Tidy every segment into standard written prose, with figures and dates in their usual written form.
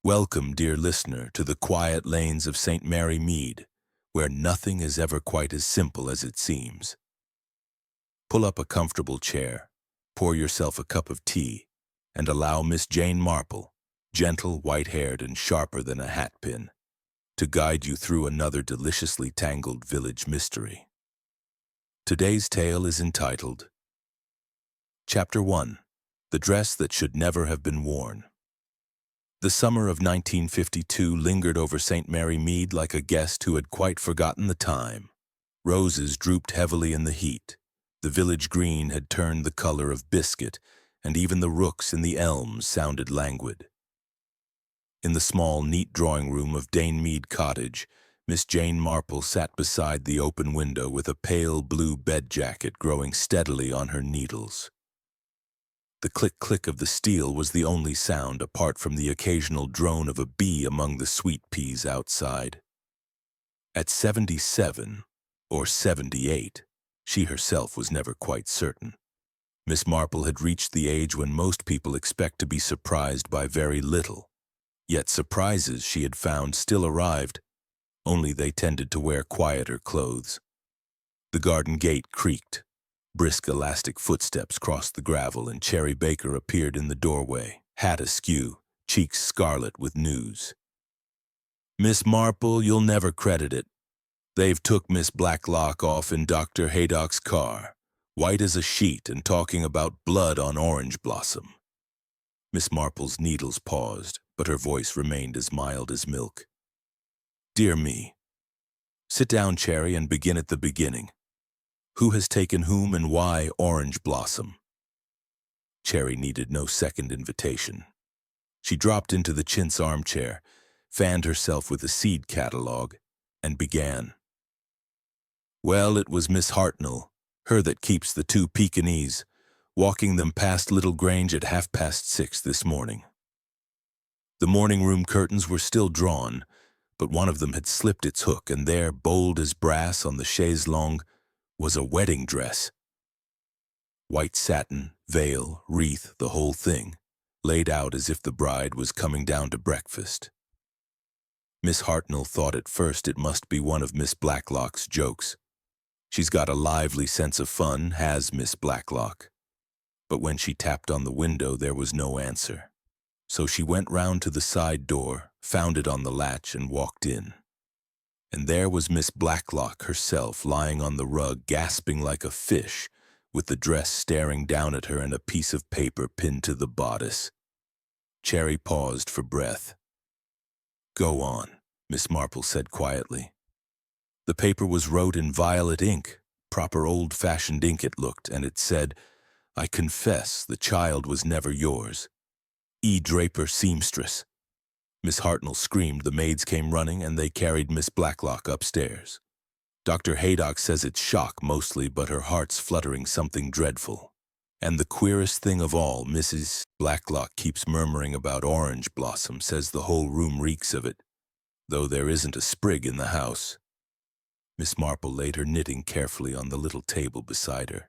Welcome, dear listener, to the quiet lanes of St. Mary Mead, where nothing is ever quite as simple as it seems. Pull up a comfortable chair, pour yourself a cup of tea, and allow Miss Jane Marple, gentle, white-haired, and sharper than a hatpin, to guide you through another deliciously tangled village mystery. Today's tale is entitled Chapter 1: The Dress That Should Never Have Been Worn. The summer of 1952 lingered over St. Mary Mead like a guest who had quite forgotten the time. Roses drooped heavily in the heat. The village green had turned the color of biscuit, and even the rooks in the elms sounded languid. In the small, neat drawing room of Dame Mead Cottage, Miss Jane Marple sat beside the open window with a pale blue bed jacket growing steadily on her needles. The click-click of the steel was the only sound apart from the occasional drone of a bee among the sweet peas outside. At 77, or 78, she herself was never quite certain. Miss Marple had reached the age when most people expect to be surprised by very little. Yet surprises, she had found, still arrived, only they tended to wear quieter clothes. The garden gate creaked. Brisk, elastic footsteps crossed the gravel, and Cherry Baker appeared in the doorway, hat askew, cheeks scarlet with news. "Miss Marple, you'll never credit it. They've took Miss Blacklock off in Dr. Haydock's car, white as a sheet and talking about blood on orange blossom." Miss Marple's needles paused, but her voice remained as mild as milk. "Dear me. Sit down, Cherry, and begin at the beginning. Who has taken whom and why orange blossom?" Cherry needed no second invitation. She dropped into the chintz armchair, fanned herself with a seed catalogue, and began. "Well, it was Miss Hartnell, her that keeps the two Pekingese, walking them past Little Grange at 6:30 this morning. The morning room curtains were still drawn, but one of them had slipped its hook, and there, bold as brass on the chaise longue, was a wedding dress. White satin, veil, wreath, the whole thing, laid out as if the bride was coming down to breakfast. Miss Hartnell thought at first it must be one of Miss Blacklock's jokes. She's got a lively sense of fun, has Miss Blacklock. But when she tapped on the window, there was no answer. So she went round to the side door, found it on the latch, and walked in. And there was Miss Blacklock herself, lying on the rug, gasping like a fish, with the dress staring down at her and a piece of paper pinned to the bodice. Cherry paused for breath. "Go on," Miss Marple said quietly. The paper was wrote in violet ink, proper old-fashioned ink it looked, and it said, "I confess the child was never yours. E. Draper, seamstress." Miss Hartnell screamed, the maids came running, and they carried Miss Blacklock upstairs. Dr. Haydock says it's shock mostly, but her heart's fluttering something dreadful. And the queerest thing of all, Mrs. Blacklock keeps murmuring about orange blossom, says the whole room reeks of it, though there isn't a sprig in the house. Miss Marple laid her knitting carefully on the little table beside her.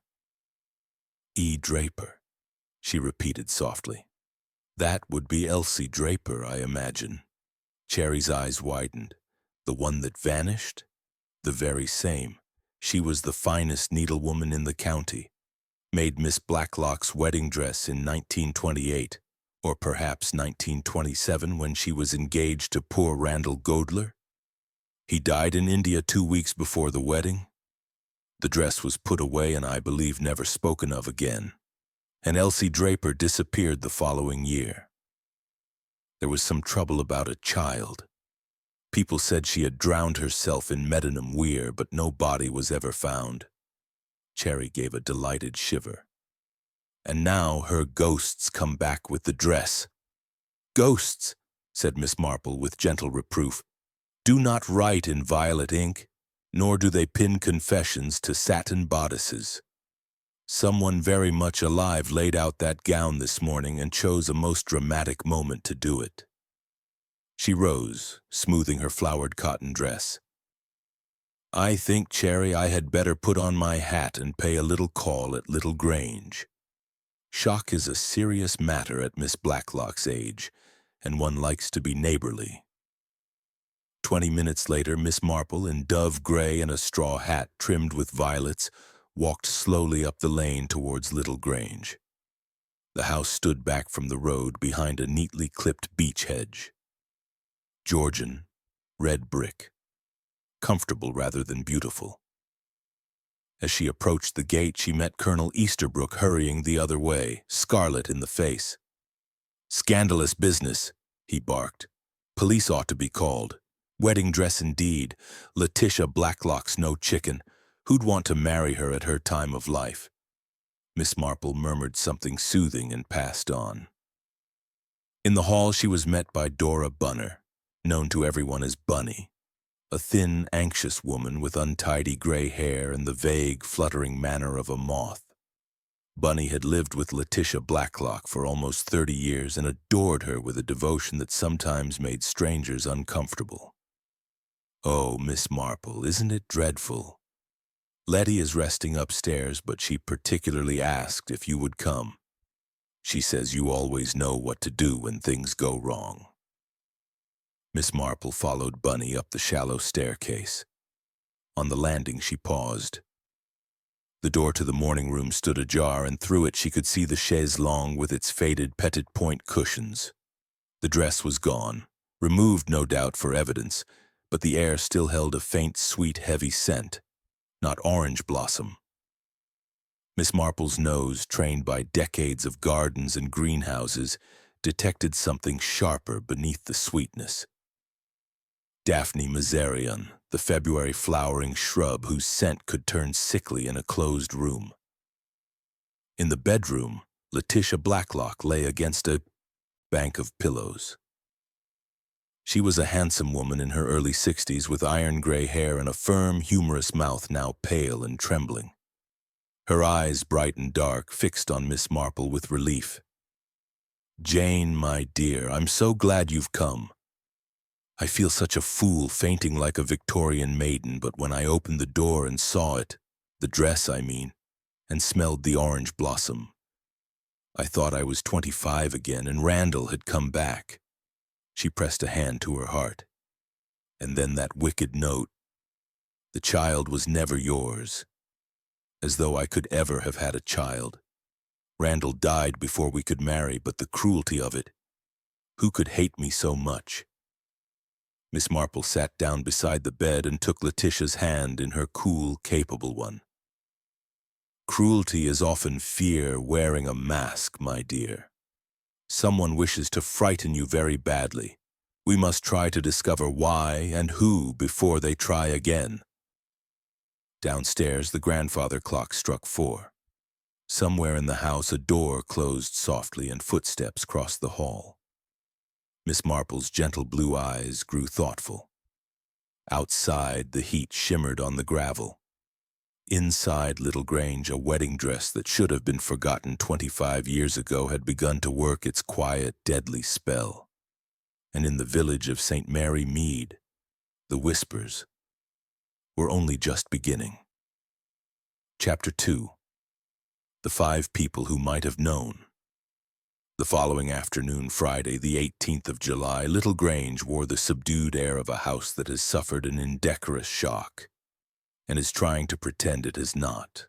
"E. Draper," she repeated softly. "That would be Elsie Draper, I imagine." Cherry's eyes widened. "The one that vanished?" "The very same. She was the finest needlewoman in the county. Made Miss Blacklock's wedding dress in 1928, or perhaps 1927, when she was engaged to poor Randall Godler. He died in India 2 weeks before the wedding. The dress was put away and I believe never spoken of again. And Elsie Draper disappeared the following year. There was some trouble about a child. People said she had drowned herself in Meddenham Weir, but no body was ever found." Cherry gave a delighted shiver. "And now her ghosts come back with the dress." "Ghosts," said Miss Marple with gentle reproof, "do not write in violet ink, nor do they pin confessions to satin bodices. Someone very much alive laid out that gown this morning and chose a most dramatic moment to do it." She rose, smoothing her flowered cotton dress. "I think, Cherry, I had better put on my hat and pay a little call at Little Grange. Shock is a serious matter at Miss Blacklock's age, and one likes to be neighborly. 20 minutes later, Miss Marple, in dove gray and a straw hat trimmed with violets, walked slowly up the lane towards Little Grange. The house stood back from the road behind a neatly clipped beech hedge. Georgian, red brick, comfortable rather than beautiful. As she approached the gate, she met Colonel Easterbrook hurrying the other way, scarlet in the face. "Scandalous business," he barked. "Police ought to be called. Wedding dress indeed. Letitia Blacklock's no chicken. Who'd want to marry her at her time of life?" Miss Marple murmured something soothing and passed on. In the hall she was met by Dora Bunner, known to everyone as Bunny, a thin, anxious woman with untidy gray hair and the vague, fluttering manner of a moth. Bunny had lived with Letitia Blacklock for almost 30 years and adored her with a devotion that sometimes made strangers uncomfortable. "Oh, Miss Marple, isn't it dreadful? Letty is resting upstairs, but she particularly asked if you would come. She says you always know what to do when things go wrong." Miss Marple followed Bunny up the shallow staircase. On the landing she paused. The door to the morning room stood ajar, and through it she could see the chaise longue with its faded petit point cushions. The dress was gone, removed no doubt for evidence, but the air still held a faint, sweet, heavy scent, not orange blossom. Miss Marple's nose, trained by decades of gardens and greenhouses, detected something sharper beneath the sweetness. Daphne Mezzarion, the February flowering shrub whose scent could turn sickly in a closed room. In the bedroom, Letitia Blacklock lay against a bank of pillows. She was a handsome woman in her early 60s with iron-gray hair and a firm, humorous mouth now pale and trembling. Her eyes, bright and dark, fixed on Miss Marple with relief. "Jane, my dear, I'm so glad you've come. I feel such a fool fainting like a Victorian maiden, but when I opened the door and saw it, the dress, I mean, and smelled the orange blossom, I thought I was 25 again and Randall had come back." She pressed a hand to her heart. "And then that wicked note. The child was never yours. As though I could ever have had a child. Randall died before we could marry, but the cruelty of it. Who could hate me so much?" Miss Marple sat down beside the bed and took Letitia's hand in her cool, capable one. "Cruelty is often fear wearing a mask, my dear. Someone wishes to frighten you very badly. We must try to discover why and who before they try again." Downstairs, the grandfather clock struck 4. Somewhere in the house, a door closed softly and footsteps crossed the hall. Miss Marple's gentle blue eyes grew thoughtful. Outside, the heat shimmered on the gravel. Inside Little Grange, a wedding dress that should have been forgotten 25 years ago had begun to work its quiet, deadly spell. And in the village of St. Mary Mead, the whispers were only just beginning. Chapter 2. The 5 People Who Might Have Known. The following afternoon, Friday, the 18th of July, Little Grange wore the subdued air of a house that has suffered an indecorous shock and is trying to pretend it has not.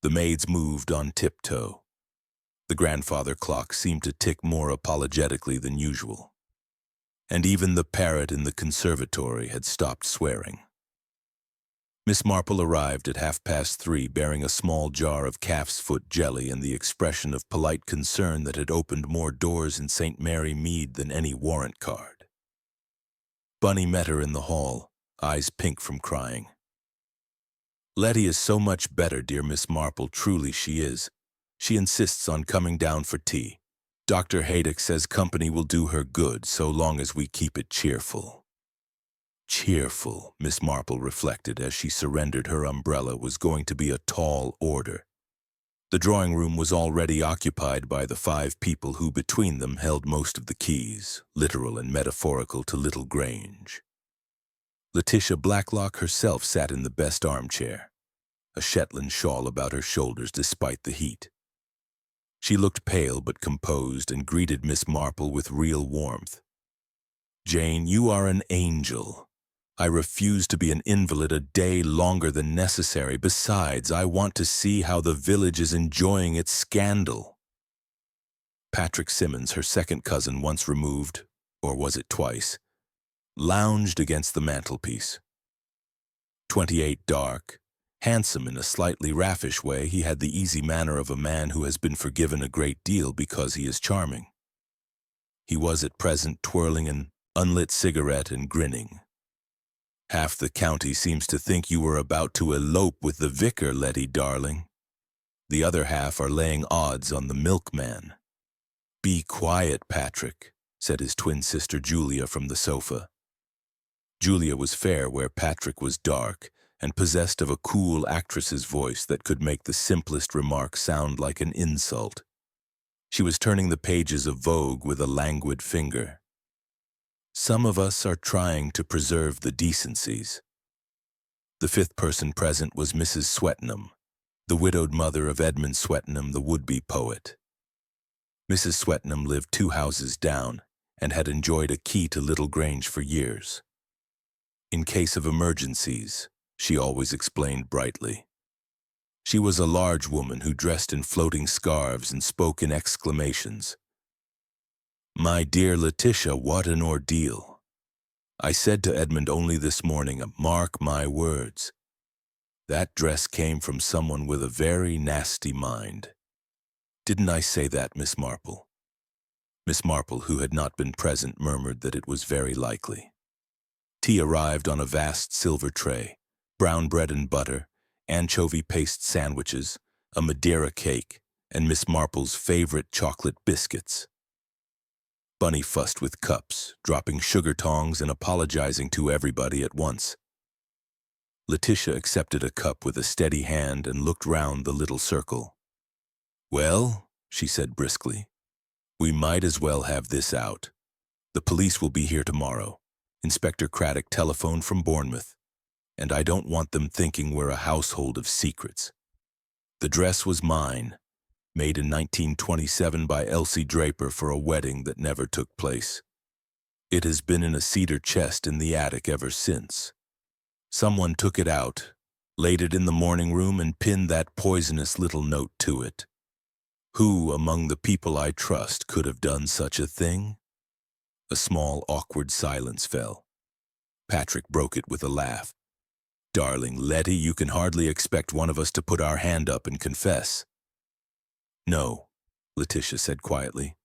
The maids moved on tiptoe. The grandfather clock seemed to tick more apologetically than usual. And even the parrot in the conservatory had stopped swearing. Miss Marple arrived at 3:30 bearing a small jar of calf's foot jelly and the expression of polite concern that had opened more doors in St. Mary Mead than any warrant card. Bunny met her in the hall, eyes pink from crying. "Letty is so much better, dear Miss Marple, truly she is. She insists on coming down for tea. Dr. Haydock says company will do her good so long as we keep it cheerful." Cheerful, Miss Marple reflected as she surrendered her umbrella, was going to be a tall order. The drawing room was already occupied by the 5 people who between them held most of the keys, literal and metaphorical, to Little Grange. Letitia Blacklock herself sat in the best armchair, a Shetland shawl about her shoulders despite the heat. She looked pale but composed and greeted Miss Marple with real warmth. "Jane, you are an angel. I refuse to be an invalid a day longer than necessary. Besides, I want to see how the village is enjoying its scandal." Patrick Simmons, her second cousin once removed, or was it twice, lounged against the mantelpiece. 28 dark, handsome in a slightly raffish way, he had the easy manner of a man who has been forgiven a great deal because he is charming. He was at present twirling an unlit cigarette and grinning. "Half the county seems to think you were about to elope with the vicar, Letty, darling. The other half are laying odds on the milkman." "Be quiet, Patrick," said his twin sister Julia from the sofa. Julia was fair where Patrick was dark, and possessed of a cool actress's voice that could make the simplest remark sound like an insult. She was turning the pages of Vogue with a languid finger. "Some of us are trying to preserve the decencies." The fifth person present was Mrs. Swettenham, the widowed mother of Edmund Swettenham, the would-be poet. Mrs. Swettenham lived 2 houses down and had enjoyed a key to Little Grange for years. In case of emergencies, she always explained brightly. She was a large woman who dressed in floating scarves and spoke in exclamations. "My dear Letitia, what an ordeal. I said to Edmund only this morning, mark my words. That dress came from someone with a very nasty mind. Didn't I say that, Miss Marple?" Miss Marple, who had not been present, murmured that it was very likely. Tea arrived on a vast silver tray, brown bread and butter, anchovy paste sandwiches, a Madeira cake, and Miss Marple's favorite chocolate biscuits. Bunny fussed with cups, dropping sugar tongs and apologizing to everybody at once. Letitia accepted a cup with a steady hand and looked round the little circle. "Well," she said briskly, "we might as well have this out. The police will be here tomorrow. Inspector Craddock telephoned from Bournemouth, and I don't want them thinking we're a household of secrets. The dress was mine, made in 1927 by Elsie Draper for a wedding that never took place. It has been in a cedar chest in the attic ever since. Someone took it out, laid it in the morning room, and pinned that poisonous little note to it. Who among the people I trust could have done such a thing?" A small, awkward silence fell. Patrick broke it with a laugh. "Darling Letty, you can hardly expect one of us to put our hand up and confess." "No," Letitia said quietly,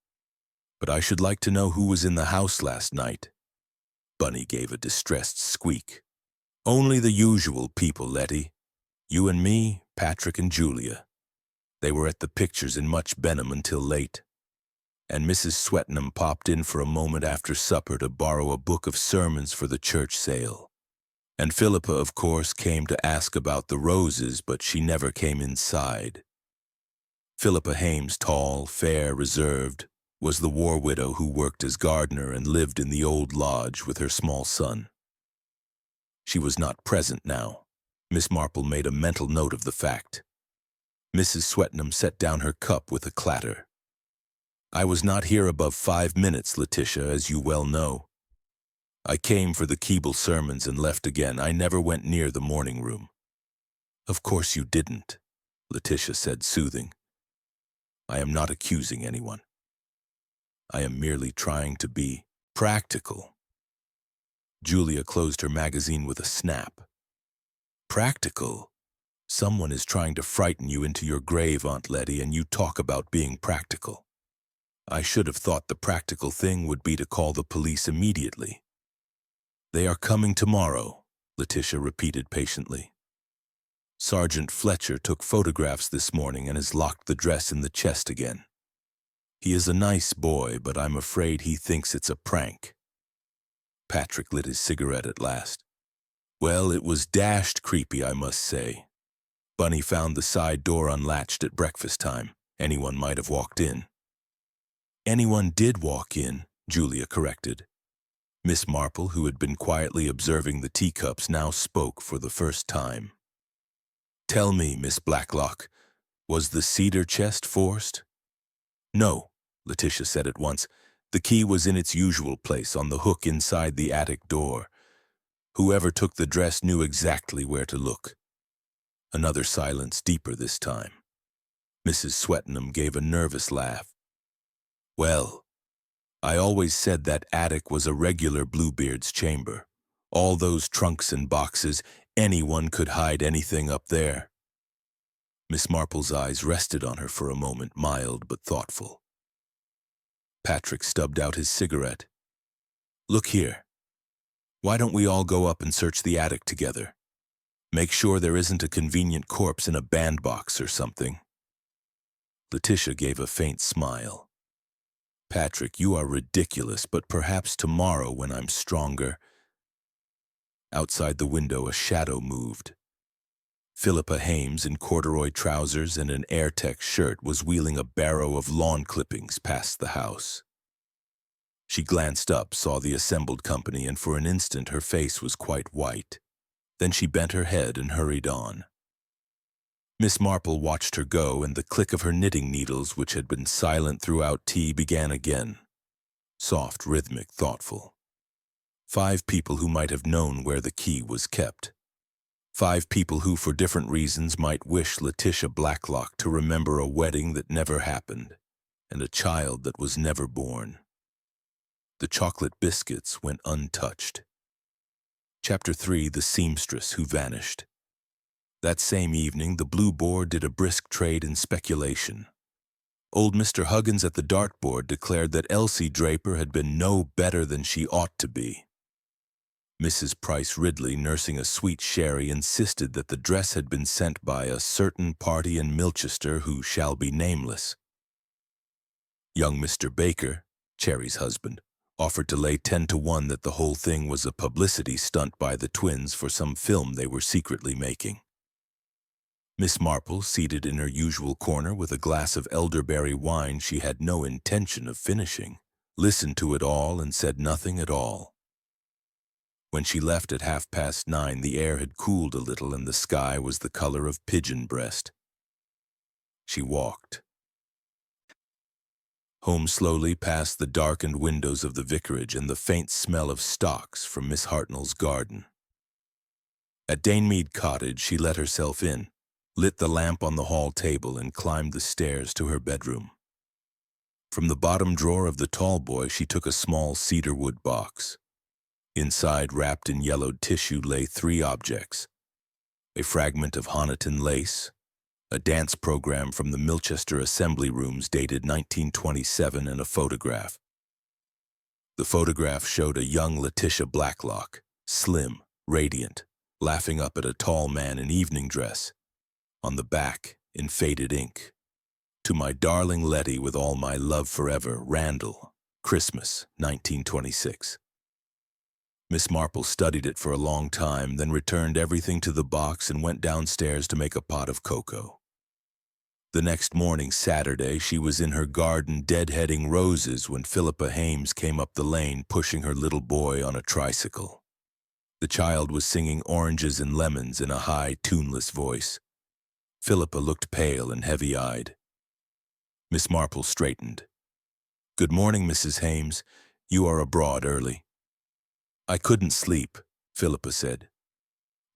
"but I should like to know who was in the house last night." Bunny gave a distressed squeak. "Only the usual people, Letty. You and me, Patrick and Julia. They were at the pictures in Much Benham until late. And Mrs. Swettenham popped in for a moment after supper to borrow a book of sermons for the church sale. And Philippa, of course, came to ask about the roses, but she never came inside." Philippa Hames, tall, fair, reserved, was the war widow who worked as gardener and lived in the old lodge with her small son. She was not present now. Miss Marple made a mental note of the fact. Mrs. Swettenham set down her cup with a clatter. "I was not here above 5 minutes, Letitia, as you well know. I came for the Keble sermons and left again. I never went near the morning room." "Of course you didn't," Letitia said, soothing. "I am not accusing anyone. I am merely trying to be practical." Julia closed her magazine with a snap. "Practical? Someone is trying to frighten you into your grave, Aunt Letty, and you talk about being practical. I should have thought the practical thing would be to call the police immediately." "They are coming tomorrow," Letitia repeated patiently. "Sergeant Fletcher took photographs this morning and has locked the dress in the chest again. He is a nice boy, but I'm afraid he thinks it's a prank." Patrick lit his cigarette at last. "Well, it was dashed creepy, I must say. Bunny found the side door unlatched at breakfast time. Anyone might have walked in." "Anyone did walk in," Julia corrected. Miss Marple, who had been quietly observing the teacups, now spoke for the first time. "Tell me, Miss Blacklock, was the cedar chest forced?" No, Letitia said at once. The key was in its usual place on the hook inside the attic door. Whoever took the dress knew exactly where to look. Another silence, deeper this time. Mrs. Swettenham gave a nervous laugh. Well, I always said that attic was a regular Bluebeard's chamber. All those trunks and boxes, anyone could hide anything up there. Miss Marple's eyes rested on her for a moment, mild but thoughtful. Patrick stubbed out his cigarette. Look here. Why don't we all go up and search the attic together? Make sure there isn't a convenient corpse in a bandbox or something. Letitia gave a faint smile. Patrick, you are ridiculous, but perhaps tomorrow when I'm stronger. Outside the window, a shadow moved. Philippa Hames, in corduroy trousers and an Airtex shirt, was wheeling a barrow of lawn clippings past the house. She glanced up, saw the assembled company, and for an instant her face was quite white. Then she bent her head and hurried on. Miss Marple watched her go, and the click of her knitting needles, which had been silent throughout tea, began again. Soft, rhythmic, thoughtful. 5 people who might have known where the key was kept. 5 people who, for different reasons, might wish Letitia Blacklock to remember a wedding that never happened, and a child that was never born. The chocolate biscuits went untouched. Chapter 3, The Seamstress Who Vanished. That same evening, the Blue Board did a brisk trade in speculation. Old Mr. Huggins at the dartboard declared that Elsie Draper had been no better than she ought to be. Mrs. Price Ridley, nursing a sweet sherry, insisted that the dress had been sent by a certain party in Milchester who shall be nameless. Young Mr. Baker, Cherry's husband, offered to lay 10 to 1 that the whole thing was a publicity stunt by the twins for some film they were secretly making. Miss Marple, seated in her usual corner with a glass of elderberry wine she had no intention of finishing, listened to it all and said nothing at all. When she left at 9:30, the air had cooled a little and the sky was the color of pigeon breast. She walked home slowly past the darkened windows of the vicarage and the faint smell of stocks from Miss Hartnell's garden. At Mead Cottage, she let herself in, lit the lamp on the hall table, and climbed the stairs to her bedroom. From the bottom drawer of the tall boy, she took a small cedarwood box. Inside, wrapped in yellowed tissue, lay 3 objects: a fragment of Honiton lace, a dance program from the Milchester Assembly Rooms dated 1927, and a photograph. The photograph showed a young Letitia Blacklock, slim, radiant, laughing up at a tall man in evening dress. On the back, in faded ink, "To my darling Letty with all my love forever, Randall, Christmas, 1926. Miss Marple studied it for a long time, then returned everything to the box and went downstairs to make a pot of cocoa. The next morning, Saturday, she was in her garden deadheading roses when Philippa Hames came up the lane pushing her little boy on a tricycle. The child was singing Oranges and Lemons in a high, tuneless voice. Philippa looked pale and heavy-eyed. Miss Marple straightened. "Good morning, Mrs. Hames. You are abroad early." "I couldn't sleep," Philippa said.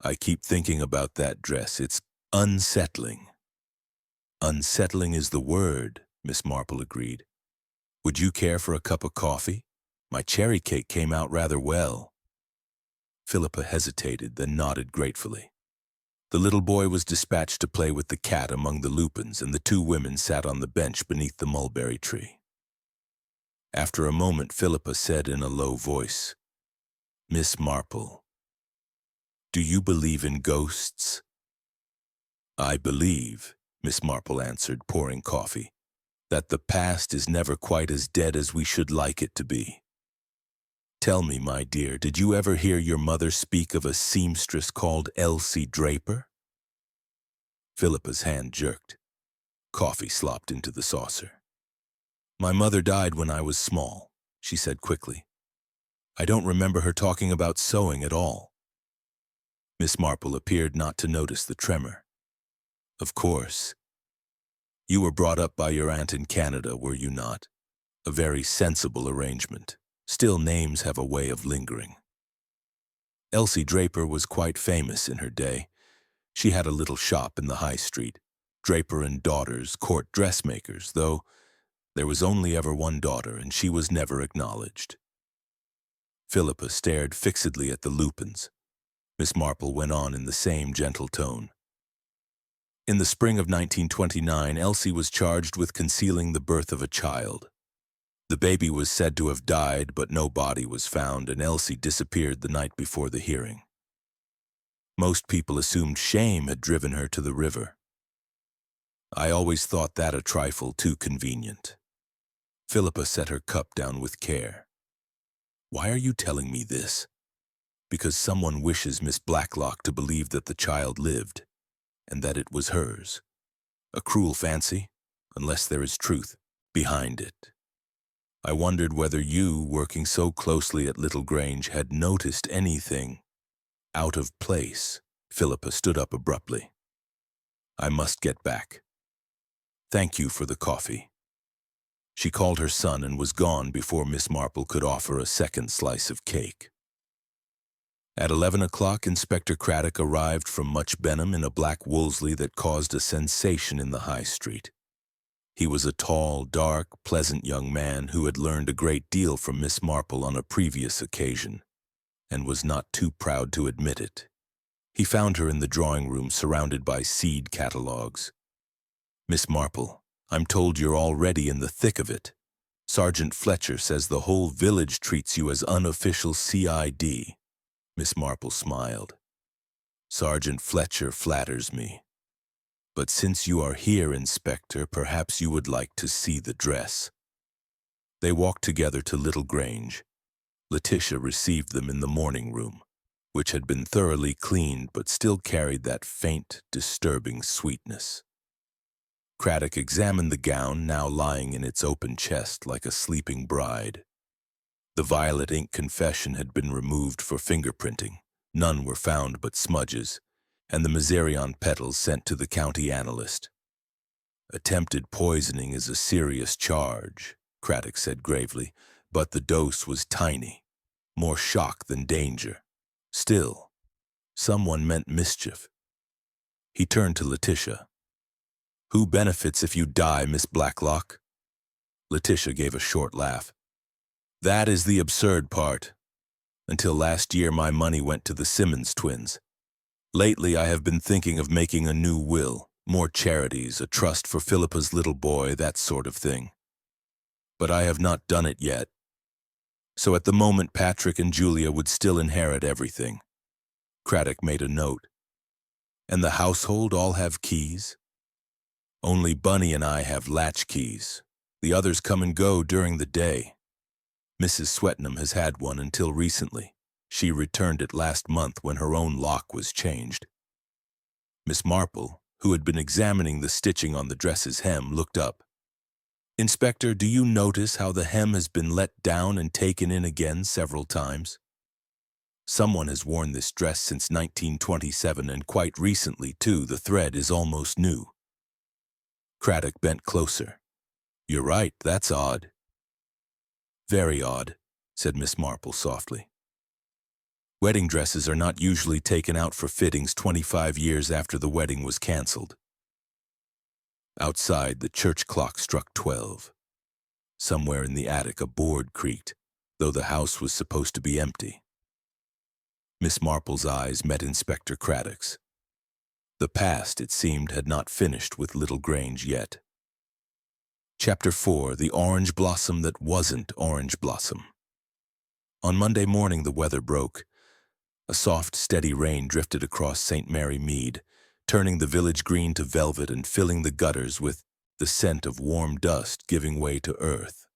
"I keep thinking about that dress. It's unsettling." "Unsettling is the word," Miss Marple agreed. "Would you care for a cup of coffee? My cherry cake came out rather well." Philippa hesitated, then nodded gratefully. The little boy was dispatched to play with the cat among the lupins, and the 2 women sat on the bench beneath the mulberry tree. After a moment, Philippa said in a low voice, "Miss Marple, do you believe in ghosts?" "I believe," Miss Marple answered, pouring coffee, "that the past is never quite as dead as we should like it to be. Tell me, my dear, did you ever hear your mother speak of a seamstress called Elsie Draper?" Philippa's hand jerked. Coffee slopped into the saucer. "My mother died when I was small," she said quickly. "I don't remember her talking about sewing at all." Miss Marple appeared not to notice the tremor. "Of course. You were brought up by your aunt in Canada, were you not? A very sensible arrangement. Still, names have a way of lingering. Elsie Draper was quite famous in her day. She had a little shop in the High Street. Draper and Daughters, court dressmakers, though there was only ever one daughter, and she was never acknowledged. Philippa stared fixedly at the lupins. Miss Marple went on in the same gentle tone. In the spring of 1929, Elsie was charged with concealing the birth of a child. The baby was said to have died, but no body was found, and Elsie disappeared the night before the hearing. Most people assumed shame had driven her to the river. I always thought that a trifle too convenient. Philippa set her cup down with care. Why are you telling me this? Because someone wishes Miss Blacklock to believe that the child lived, and that it was hers. A cruel fancy, unless there is truth behind it. I wondered whether you, working so closely at Little Grange, had noticed anything out of place. Philippa stood up abruptly. I must get back. Thank you for the coffee. She called her son and was gone before Miss Marple could offer a second slice of cake. At 11 o'clock, Inspector Craddock arrived from Much Benham in a black Wolseley that caused a sensation in the High Street. He was a tall, dark, pleasant young man who had learned a great deal from Miss Marple on a previous occasion, and was not too proud to admit it. He found her in the drawing-room surrounded by seed catalogues. Miss Marple, I'm told you're already in the thick of it. Sergeant Fletcher says the whole village treats you as unofficial CID. Miss Marple smiled. Sergeant Fletcher flatters me. But since you are here, Inspector, perhaps you would like to see the dress. They walked together to Little Grange. Letitia received them in the morning room, which had been thoroughly cleaned but still carried that faint, disturbing sweetness. Craddock examined the gown, now lying in its open chest like a sleeping bride. The violet ink confession had been removed for fingerprinting. None were found but smudges, and the mezereon petals sent to the county analyst. Attempted poisoning is a serious charge, Craddock said gravely, but the dose was tiny, more shock than danger. Still, someone meant mischief. He turned to Letitia. Who benefits if you die, Miss Blacklock? Letitia gave a short laugh. That is the absurd part. Until last year, my money went to the Simmons twins. Lately, I have been thinking of making a new will, more charities, a trust for Philippa's little boy, that sort of thing. But I have not done it yet. So at the moment, Patrick and Julia would still inherit everything. Craddock made a note. And the household all have keys? Only Bunny and I have latch keys. The others come and go during the day. Mrs. Swetnam has had one until recently. She returned it last month when her own lock was changed. Miss Marple, who had been examining the stitching on the dress's hem, looked up. Inspector, do you notice how the hem has been let down and taken in again several times? Someone has worn this dress since 1927, and quite recently, too. The thread is almost new. Craddock bent closer. You're right, that's odd. Very odd, said Miss Marple softly. Wedding dresses are not usually taken out for fittings 25 years after the wedding was cancelled. Outside, the church clock struck 12. Somewhere in the attic, a board creaked, though the house was supposed to be empty. Miss Marple's eyes met Inspector Craddock's. The past, it seemed, had not finished with Little Grange yet. Chapter 4, The Orange Blossom That Wasn't Orange Blossom. On Monday morning, the weather broke. A soft, steady rain drifted across St. Mary Mead, turning the village green to velvet and filling the gutters with the scent of warm dust giving way to earth.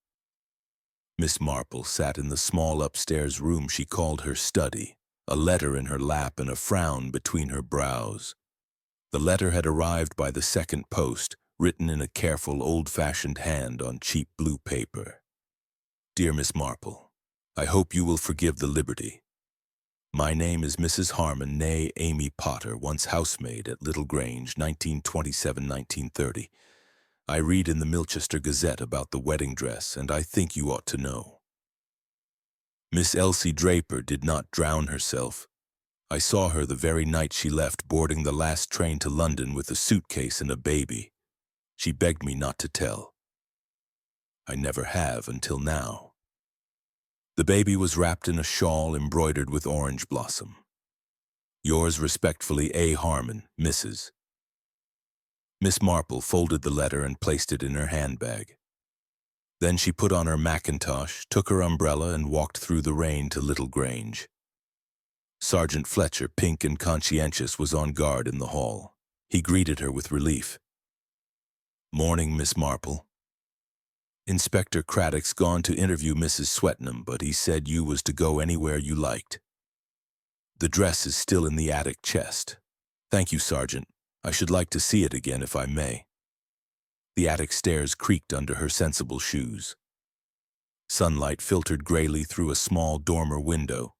Miss Marple sat in the small upstairs room she called her study, a letter in her lap and a frown between her brows. The letter had arrived by the second post, written in a careful, old-fashioned hand on cheap blue paper. Dear Miss Marple, I hope you will forgive the liberty. My name is Mrs. Harmon, née Amy Potter, once housemaid at Little Grange, 1927-1930. I read in the Milchester Gazette about the wedding dress, and I think you ought to know. Miss Elsie Draper did not drown herself. I saw her the very night she left, boarding the last train to London with a suitcase and a baby. She begged me not to tell. I never have until now. The baby was wrapped in a shawl embroidered with orange blossom. Yours respectfully, A. Harmon, Mrs. Miss Marple folded the letter and placed it in her handbag. Then she put on her mackintosh, took her umbrella, and walked through the rain to Little Grange. Sergeant Fletcher, pink and conscientious, was on guard in the hall. He greeted her with relief. "Morning, Miss Marple. Inspector Craddock's gone to interview Mrs. Swetnam, but he said you was to go anywhere you liked. The dress is still in the attic chest. Thank you, Sergeant. I should like to see it again if I may." The attic stairs creaked under her sensible shoes. Sunlight filtered grayly through a small dormer window,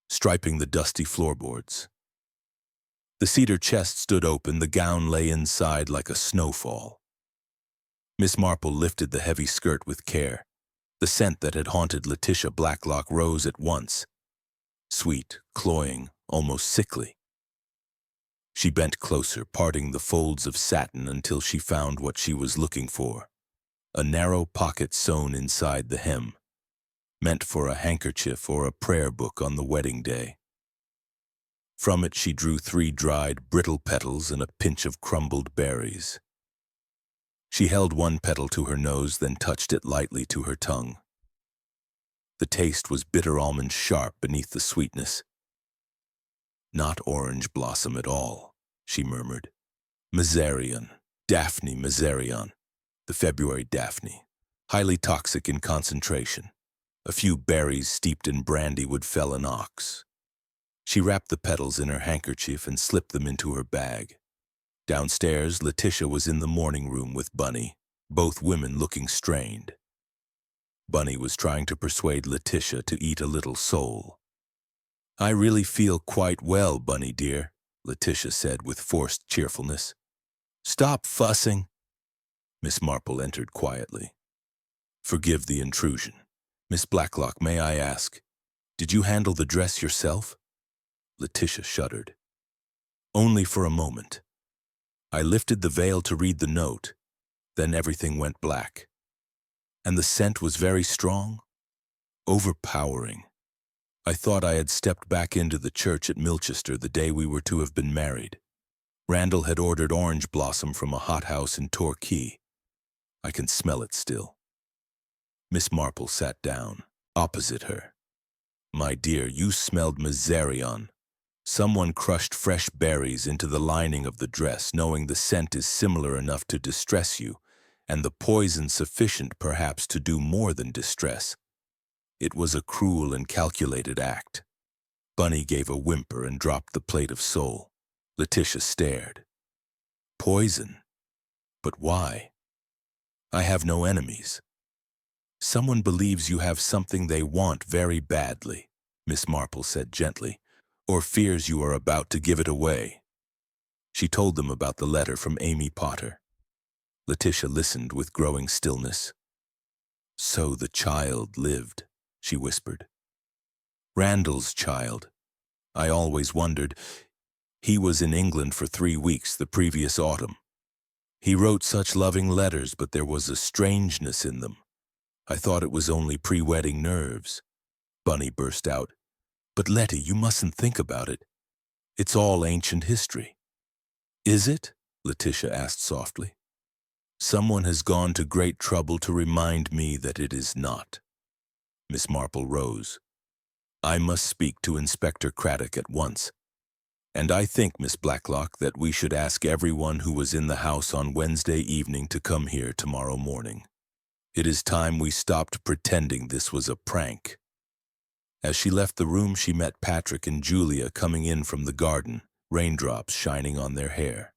striping the dusty floorboards. The cedar chest stood open, the gown lay inside like a snowfall. Miss Marple lifted the heavy skirt with care. The scent that had haunted Letitia Blacklock rose at once. Sweet, cloying, almost sickly. She bent closer, parting the folds of satin until she found what she was looking for. A narrow pocket sewn inside the hem, meant for a handkerchief or a prayer book on the wedding day. From it she drew 3 dried, brittle petals and a pinch of crumbled berries. She held one petal to her nose, then touched it lightly to her tongue. The taste was bitter almond sharp beneath the sweetness. "Not orange blossom at all," she murmured. "Mezzarion, Daphne mezzarion, the February Daphne, highly toxic in concentration. A few berries steeped in brandy would fell an ox." She wrapped the petals in her handkerchief and slipped them into her bag. Downstairs, Letitia was in the morning room with Bunny, both women looking strained. Bunny was trying to persuade Letitia to eat a little sole. "I really feel quite well, Bunny dear," Letitia said with forced cheerfulness. "Stop fussing." Miss Marple entered quietly. "Forgive the intrusion. Miss Blacklock, may I ask, did you handle the dress yourself?" Letitia shuddered. "Only for a moment. I lifted the veil to read the note, then everything went black. And the scent was very strong, overpowering. I thought I had stepped back into the church at Milchester the day we were to have been married. Randall had ordered orange blossom from a hothouse in Torquay. I can smell it still." Miss Marple sat down, opposite her. "My dear, you smelled mezzarion. Someone crushed fresh berries into the lining of the dress, knowing the scent is similar enough to distress you, and the poison sufficient perhaps to do more than distress. It was a cruel and calculated act." Bunny gave a whimper and dropped the plate of sole. Letitia stared. "Poison? But why?" "I have no enemies." "Someone believes you have something they want very badly," Miss Marple said gently, "or fears you are about to give it away." She told them about the letter from Amy Potter. Letitia listened with growing stillness. "So the child lived," she whispered. "Randall's child. I always wondered. He was in England for 3 weeks the previous autumn. He wrote such loving letters, but there was a strangeness in them. I thought it was only pre-wedding nerves." Bunny burst out. "But Letty, you mustn't think about it. It's all ancient history." "Is it?" Letitia asked softly. "Someone has gone to great trouble to remind me that it is not." Miss Marple rose. "I must speak to Inspector Craddock at once. And I think, Miss Blacklock, that we should ask everyone who was in the house on Wednesday evening to come here tomorrow morning. It is time we stopped pretending this was a prank." As she left the room, she met Patrick and Julia coming in from the garden, raindrops shining on their hair.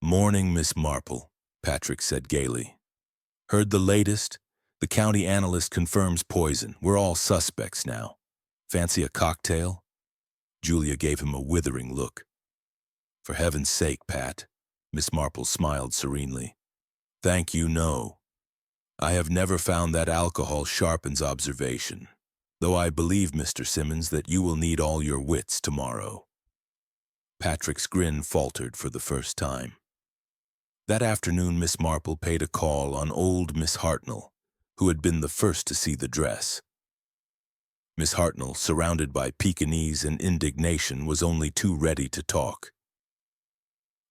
"Morning, Miss Marple," Patrick said gaily. "Heard the latest? The county analyst confirms poison. We're all suspects now. Fancy a cocktail?" Julia gave him a withering look. "For heaven's sake, Pat," Miss Marple smiled serenely. Thank you, no. I have never found that alcohol sharpens observation, though I believe, Mr. Simmons, that you will need all your wits tomorrow. Patrick's grin faltered for the first time. That afternoon, Miss Marple paid a call on old Miss Hartnell, who had been the first to see the dress. Miss Hartnell, surrounded by Pekingese and indignation, was only too ready to talk.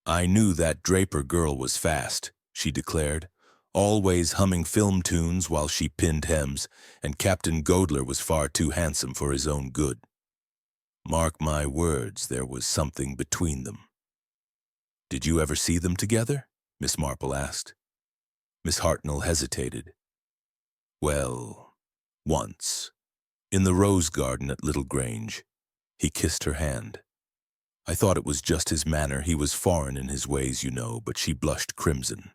I knew that Draper girl was fast, she declared, always humming film tunes while she pinned hems, and Captain Godler was far too handsome for his own good. Mark my words, there was something between them. Did you ever see them together? Miss Marple asked. Miss Hartnell hesitated. Well, once. In the rose garden at Little Grange. He kissed her hand. I thought it was just his manner. He was foreign in his ways, you know, but she blushed crimson.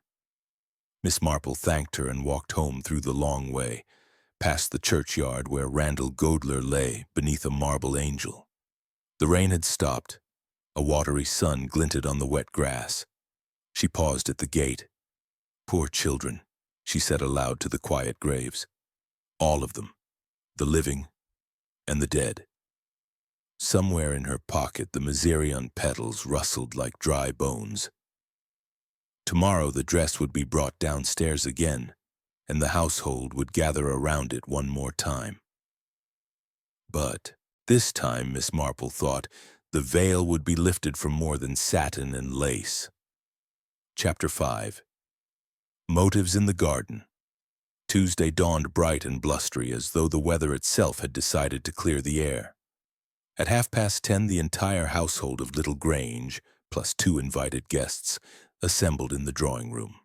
Miss Marple thanked her and walked home through the long way, past the churchyard where Randall Godler lay beneath a marble angel. The rain had stopped. A watery sun glinted on the wet grass. She paused at the gate. Poor children, she said aloud to the quiet graves. All of them, the living and the dead. Somewhere in her pocket the Miserion petals rustled like dry bones. Tomorrow the dress would be brought downstairs again, and the household would gather around it one more time. But this time, Miss Marple thought, the veil would be lifted from more than satin and lace. Chapter 5. Motives in the Garden. Tuesday dawned bright and blustery, as though the weather itself had decided to clear the air. At 10:30, the entire household of Little Grange, plus 2 invited guests, assembled in the drawing-room.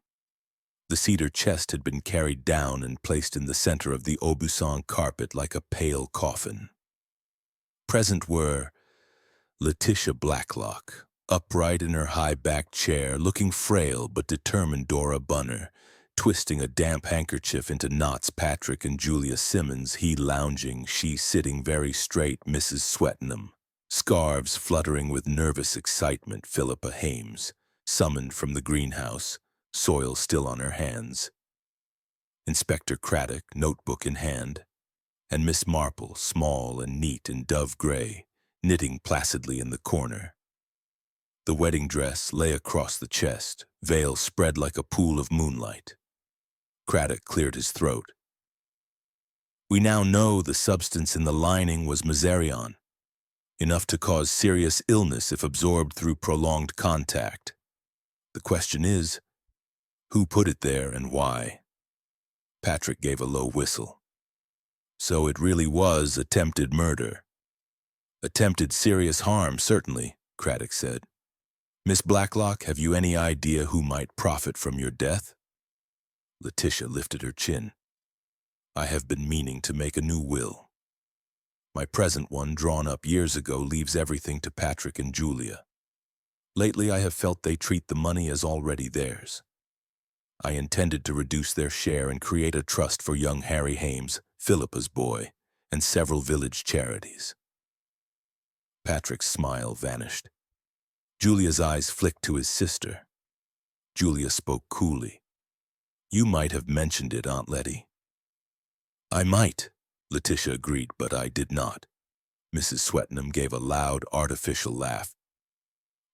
The cedar chest had been carried down and placed in the center of the Aubusson carpet like a pale coffin. Present were Letitia Blacklock, upright in her high-backed chair, looking frail but determined Dora Bunner, twisting a damp handkerchief into knots Patrick and Julia Simmons, he lounging, she sitting very straight Mrs. Swettenham, scarves fluttering with nervous excitement Philippa Hames, summoned from the greenhouse, soil still on her hands. Inspector Craddock, notebook in hand, and Miss Marple, small and neat in dove gray, knitting placidly in the corner. The wedding dress lay across the chest, veil spread like a pool of moonlight. Craddock cleared his throat. We now know the substance in the lining was Miserion, enough to cause serious illness if absorbed through prolonged contact. The question is, who put it there and why? Patrick gave a low whistle. So it really was attempted murder. Attempted serious harm, certainly, Craddock said. Miss Blacklock, have you any idea who might profit from your death? Letitia lifted her chin. I have been meaning to make a new will. My present one, drawn up years ago, leaves everything to Patrick and Julia. Lately I have felt they treat the money as already theirs. I intended to reduce their share and create a trust for young Harry Hames, Philippa's boy, and several village charities. Patrick's smile vanished. Julia's eyes flicked to his sister. Julia spoke coolly. You might have mentioned it, Aunt Letty. I might, Letitia agreed, but I did not. Mrs. Swettenham gave a loud, artificial laugh.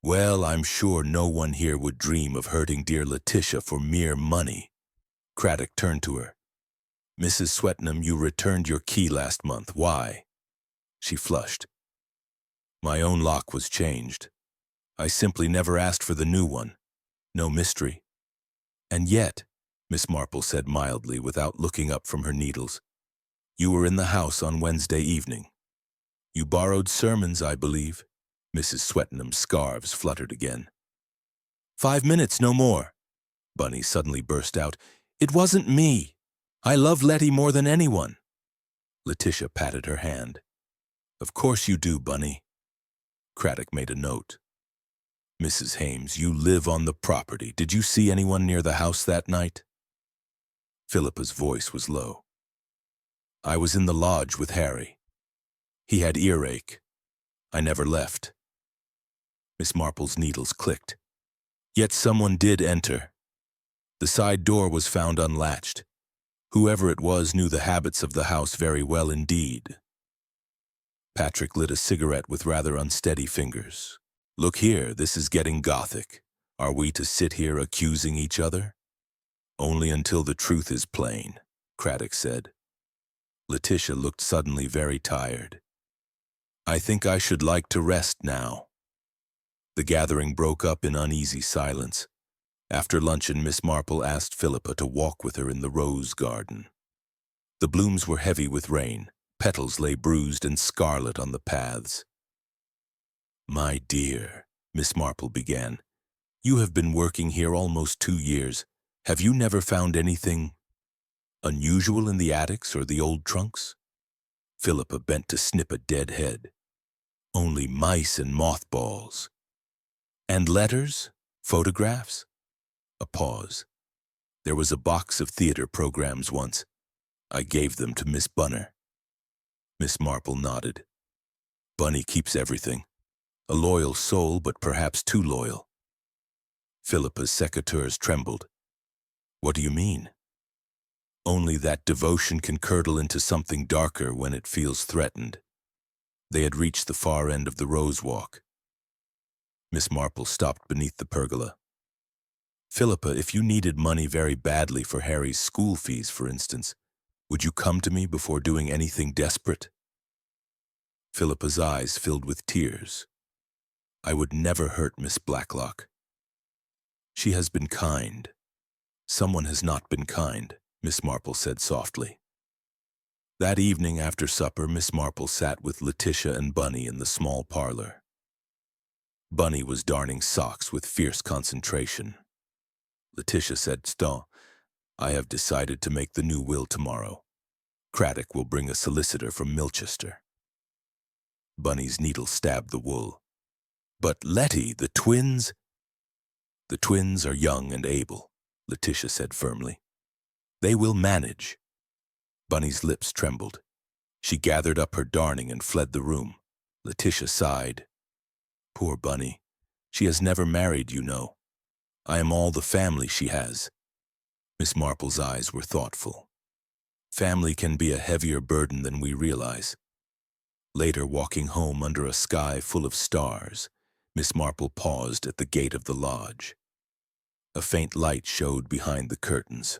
Well, I'm sure no one here would dream of hurting dear Letitia for mere money. Craddock turned to her. Mrs. Swettenham, you returned your key last month. Why? She flushed. My own lock was changed. I simply never asked for the new one. No mystery. And yet, Miss Marple said mildly without looking up from her needles, you were in the house on Wednesday evening. You borrowed sermons, I believe. Mrs. Swettenham's scarves fluttered again. 5 minutes, no more. Bunny suddenly burst out. It wasn't me. I love Letty more than anyone. Letitia patted her hand. Of course you do, Bunny. Craddock made a note. Mrs. Hames, you live on the property. Did you see anyone near the house that night? Philippa's voice was low. I was in the lodge with Harry. He had earache. I never left. Miss Marple's needles clicked. Yet someone did enter. The side door was found unlatched. Whoever it was knew the habits of the house very well indeed. Patrick lit a cigarette with rather unsteady fingers. Look here, this is getting gothic. Are we to sit here accusing each other? Only until the truth is plain, Craddock said. Letitia looked suddenly very tired. I think I should like to rest now. The gathering broke up in uneasy silence. After luncheon, Miss Marple asked Philippa to walk with her in the rose garden. The blooms were heavy with rain. Petals lay bruised and scarlet on the paths. My dear, Miss Marple began, you have been working here almost 2 years. Have you never found anything unusual in the attics or the old trunks? Philippa bent to snip a dead head. Only mice and mothballs. And letters? Photographs? A pause. There was a box of theater programs once. I gave them to Miss Bunner. Miss Marple nodded. Bunny keeps everything. A loyal soul, but perhaps too loyal. Philippa's secateurs trembled. What do you mean? Only that devotion can curdle into something darker when it feels threatened. They had reached the far end of the rose walk. Miss Marple stopped beneath the pergola. Philippa, if you needed money very badly for Harry's school fees, for instance, would you come to me before doing anything desperate? Philippa's eyes filled with tears. I would never hurt Miss Blacklock. She has been kind. Someone has not been kind, Miss Marple said softly. That evening after supper, Miss Marple sat with Letitia and Bunny in the small parlor. Bunny was darning socks with fierce concentration. Letitia said, I have decided to make the new will tomorrow. Craddock will bring a solicitor from Milchester. Bunny's needle stabbed the wool. But Letty, the twins? The twins are young and able, Letitia said firmly. They will manage. Bunny's lips trembled. She gathered up her darning and fled the room. Letitia sighed. Poor Bunny. She has never married, you know. I am all the family she has. Miss Marple's eyes were thoughtful. Family can be a heavier burden than we realize. Later, walking home under a sky full of stars, Miss Marple paused at the gate of the lodge. A faint light showed behind the curtains.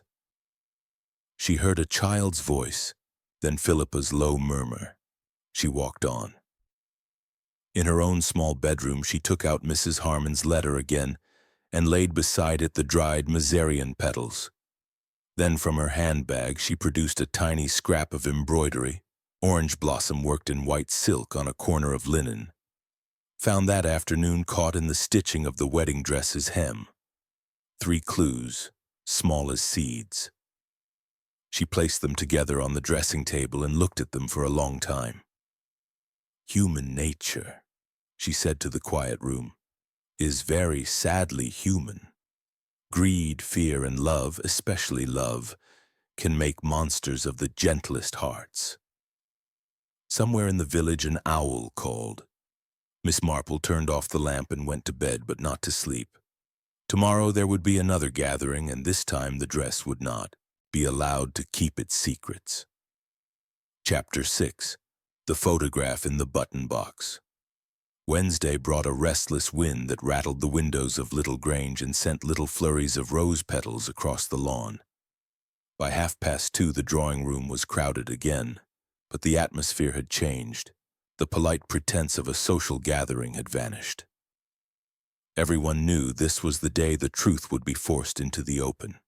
She heard a child's voice, then Philippa's low murmur. She walked on. In her own small bedroom, she took out Mrs. Harmon's letter again and laid beside it the dried mezereon petals. Then from her handbag she produced a tiny scrap of embroidery, orange blossom worked in white silk on a corner of linen. Found that afternoon caught in the stitching of the wedding dress's hem. 3 clues, small as seeds. She placed them together on the dressing table and looked at them for a long time. Human nature, she said to the quiet room, is very sadly human. Greed, fear, and love, especially love, can make monsters of the gentlest hearts. Somewhere in the village an owl called. Miss Marple turned off the lamp and went to bed, but not to sleep. Tomorrow there would be another gathering, and this time the dress would not be allowed to keep its secrets. Chapter 6. The Photograph in the Button Box. Wednesday brought a restless wind that rattled the windows of Little Grange and sent little flurries of rose petals across the lawn. By 2:30 the drawing-room was crowded again, but the atmosphere had changed. The polite pretense of a social gathering had vanished. Everyone knew this was the day the truth would be forced into the open.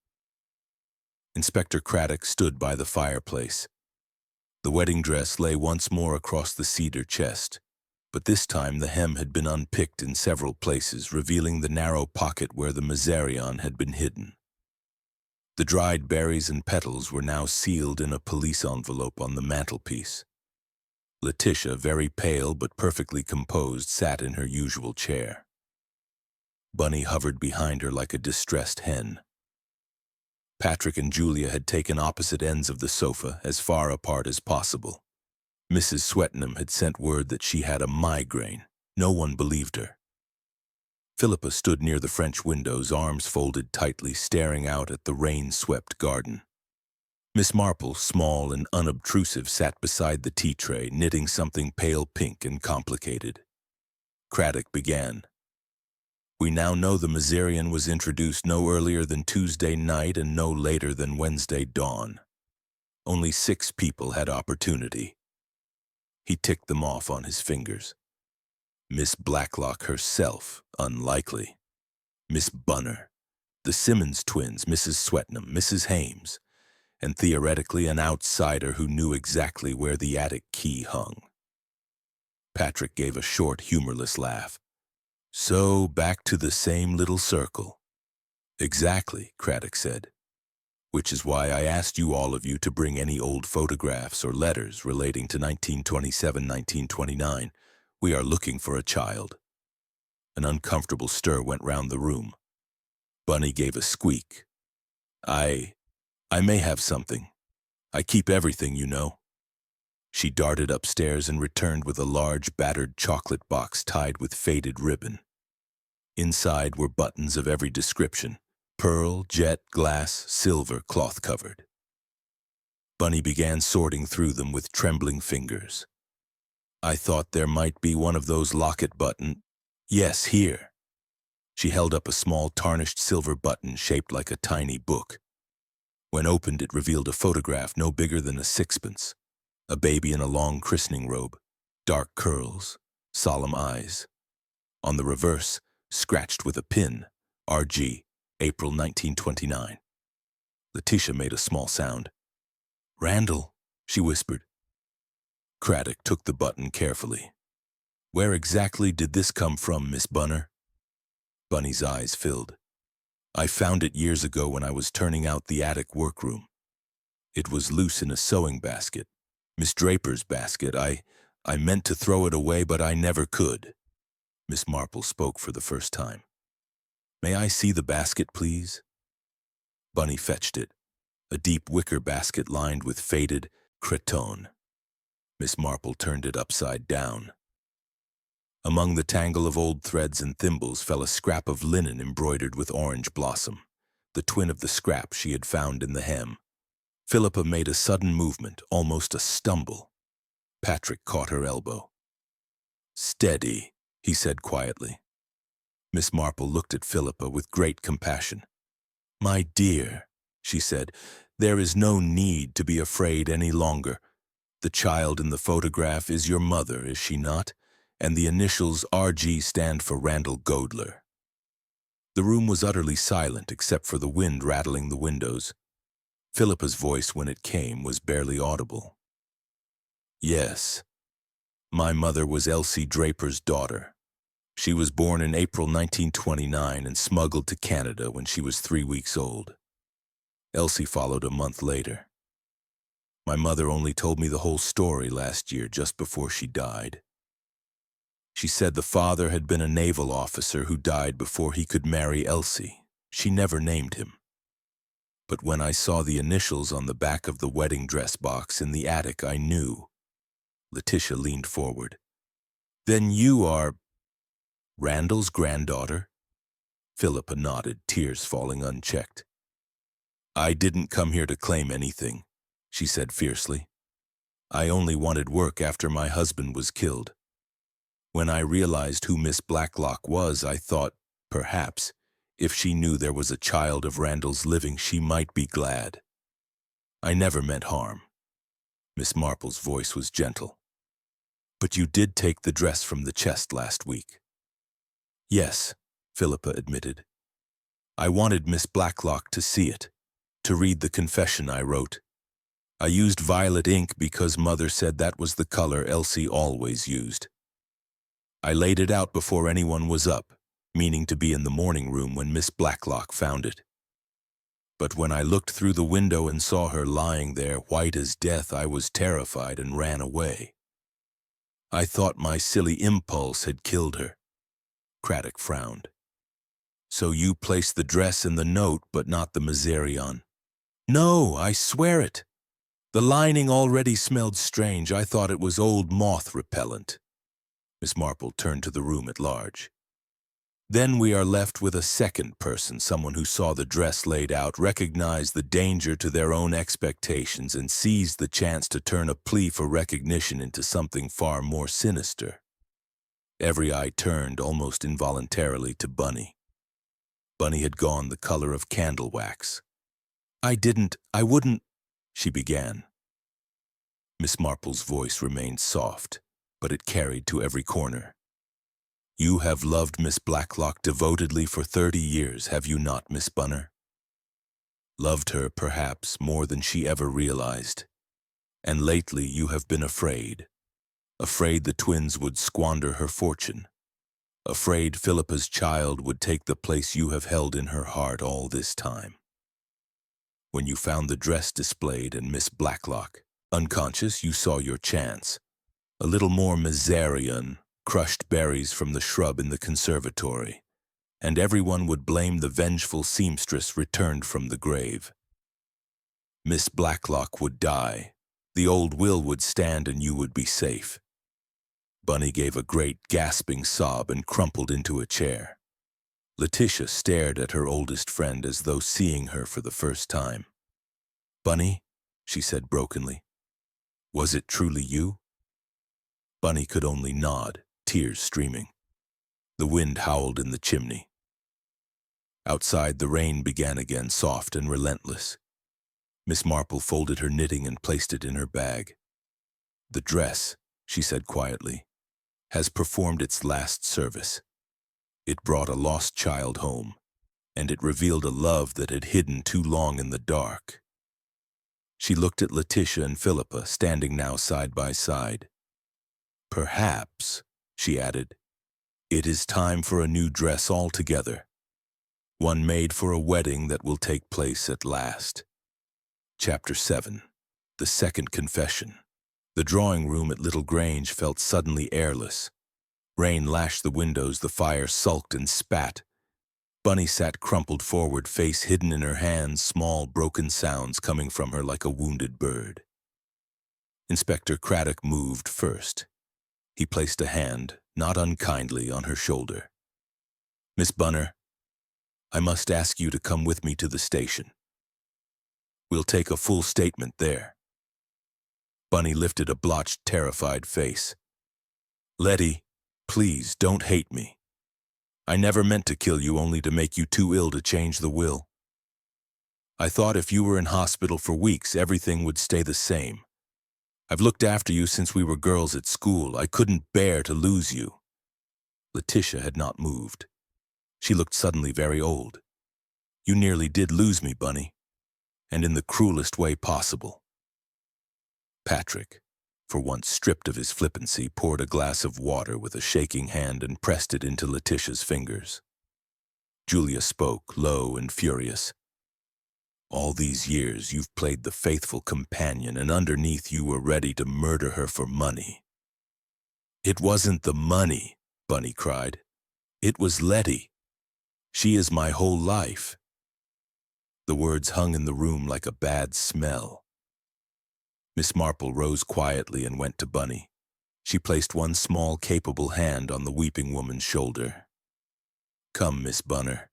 Inspector Craddock stood by the fireplace. The wedding dress lay once more across the cedar chest, but this time the hem had been unpicked in several places, revealing the narrow pocket where the mezereon had been hidden. The dried berries and petals were now sealed in a police envelope on the mantelpiece. Letitia, very pale but perfectly composed, sat in her usual chair. Bunny hovered behind her like a distressed hen. Patrick and Julia had taken opposite ends of the sofa, as far apart as possible. Mrs. Swettenham had sent word that she had a migraine. No one believed her. Philippa stood near the French windows, arms folded tightly, staring out at the rain-swept garden. Miss Marple, small and unobtrusive, sat beside the tea tray, knitting something pale pink and complicated. Craddock began. We now know the Miserian was introduced no earlier than Tuesday night and no later than Wednesday dawn. Only 6 people had opportunity. He ticked them off on his fingers. Miss Blacklock herself, unlikely. Miss Bunner, the Simmons twins, Mrs. Swetnam, Mrs. Hames, and theoretically an outsider who knew exactly where the attic key hung. Patrick gave a short, humorless laugh. So, back to the same little circle. Exactly, Craddock said. Which is why I asked you all of you to bring any old photographs or letters relating to 1927-1929. We are looking for a child. An uncomfortable stir went round the room. Bunny gave a squeak. I may have something. I keep everything, you know. She darted upstairs and returned with a large, battered chocolate box tied with faded ribbon. Inside were buttons of every description: pearl, jet, glass, silver, cloth-covered. Bunny began sorting through them with trembling fingers. I thought there might be one of those locket button. Yes, here. She held up a small tarnished silver button shaped like a tiny book. When opened, it revealed a photograph no bigger than a sixpence. A baby in a long christening robe, dark curls, solemn eyes. On the reverse, scratched with a pin, R.G., April 1929. Letitia made a small sound. Randall, she whispered. Craddock took the button carefully. Where exactly did this come from, Miss Bunner? Bunny's eyes filled. I found it years ago when I was turning out the attic workroom. It was loose in a sewing basket. Miss Draper's basket. I meant to throw it away, but I never could. Miss Marple spoke for the first time. May I see the basket, please? Bunny fetched it, a deep wicker basket lined with faded cretonne. Miss Marple turned it upside down. Among the tangle of old threads and thimbles fell a scrap of linen embroidered with orange blossom, the twin of the scrap she had found in the hem. Philippa made a sudden movement, almost a stumble. Patrick caught her elbow. Steady, he said quietly. Miss Marple looked at Philippa with great compassion. My dear, she said, there is no need to be afraid any longer. The child in the photograph is your mother, is she not? And the initials R.G. stand for Randall Godler. The room was utterly silent except for the wind rattling the windows. Philippa's voice, when it came, was barely audible. Yes. My mother was Elsie Draper's daughter. She was born in April 1929 and smuggled to Canada when she was 3 weeks old. Elsie followed a month later. My mother only told me the whole story last year, just before she died. She said the father had been a naval officer who died before he could marry Elsie. She never named him. But when I saw the initials on the back of the wedding dress box in the attic, I knew. Letitia leaned forward. Then you are Randall's granddaughter? Philippa nodded, tears falling unchecked. I didn't come here to claim anything, she said fiercely. I only wanted work after my husband was killed. When I realized who Miss Blacklock was, I thought, perhaps, if she knew there was a child of Randall's living, she might be glad. I never meant harm. Miss Marple's voice was gentle. But you did take the dress from the chest last week. Yes, Philippa admitted. I wanted Miss Blacklock to see it, to read the confession I wrote. I used violet ink because Mother said that was the color Elsie always used. I laid it out before anyone was up, meaning to be in the morning room when Miss Blacklock found it. But when I looked through the window and saw her lying there, white as death, I was terrified and ran away. I thought my silly impulse had killed her. Craddock frowned. So you placed the dress in the note, but not the Miserion? No, I swear it. The lining already smelled strange. I thought it was old moth repellent. Miss Marple turned to the room at large. Then we are left with a second person, someone who saw the dress laid out, recognized the danger to their own expectations, and seized the chance to turn a plea for recognition into something far more sinister. Every eye turned, almost involuntarily, to Bunny. Bunny had gone the color of candle wax. I wouldn't, she began. Miss Marple's voice remained soft, but it carried to every corner. You have loved Miss Blacklock devotedly for 30 years, have you not, Miss Bunner? Loved her, perhaps, more than she ever realized. And lately you have been afraid. Afraid the twins would squander her fortune. Afraid Philippa's child would take the place you have held in her heart all this time. When you found the dress displayed and Miss Blacklock, unconscious, you saw your chance. A little more Miserian, crushed berries from the shrub in the conservatory, and everyone would blame the vengeful seamstress returned from the grave. Miss Blacklock would die, the old will would stand, and you would be safe. Bunny gave a great gasping sob and crumpled into a chair. Letitia stared at her oldest friend as though seeing her for the first time. Bunny, she said brokenly, was it truly you? Bunny could only nod, tears streaming. The wind howled in the chimney. Outside, the rain began again, soft and relentless. Miss Marple folded her knitting and placed it in her bag. The dress, she said quietly, has performed its last service. It brought a lost child home, and it revealed a love that had hidden too long in the dark. She looked at Letitia and Philippa, standing now side by side. Perhaps, she added, it is time for a new dress altogether, one made for a wedding that will take place at last. Chapter 7. The Second Confession. The drawing room at Little Grange felt suddenly airless. Rain lashed the windows, the fire sulked and spat. Bunny sat crumpled forward, face hidden in her hands, small broken sounds coming from her like a wounded bird. Inspector Craddock moved first. He placed a hand, not unkindly, on her shoulder. Miss Bunner, I must ask you to come with me to the station. We'll take a full statement there. Bunny lifted a blotched, terrified face. Letty, please don't hate me. I never meant to kill you, only to make you too ill to change the will. I thought if you were in hospital for weeks, everything would stay the same. I've looked after you since we were girls at school. I couldn't bear to lose you. Letitia had not moved. She looked suddenly very old. You nearly did lose me, Bunny, and in the cruelest way possible. Patrick, for once stripped of his flippancy, poured a glass of water with a shaking hand and pressed it into Letitia's fingers. Julia spoke, low and furious. All these years you've played the faithful companion, and underneath you were ready to murder her for money. It wasn't the money, Bunny cried. It was Letty. She is my whole life. The words hung in the room like a bad smell. Miss Marple rose quietly and went to Bunny. She placed one small, capable hand on the weeping woman's shoulder. Come, Miss Bunner.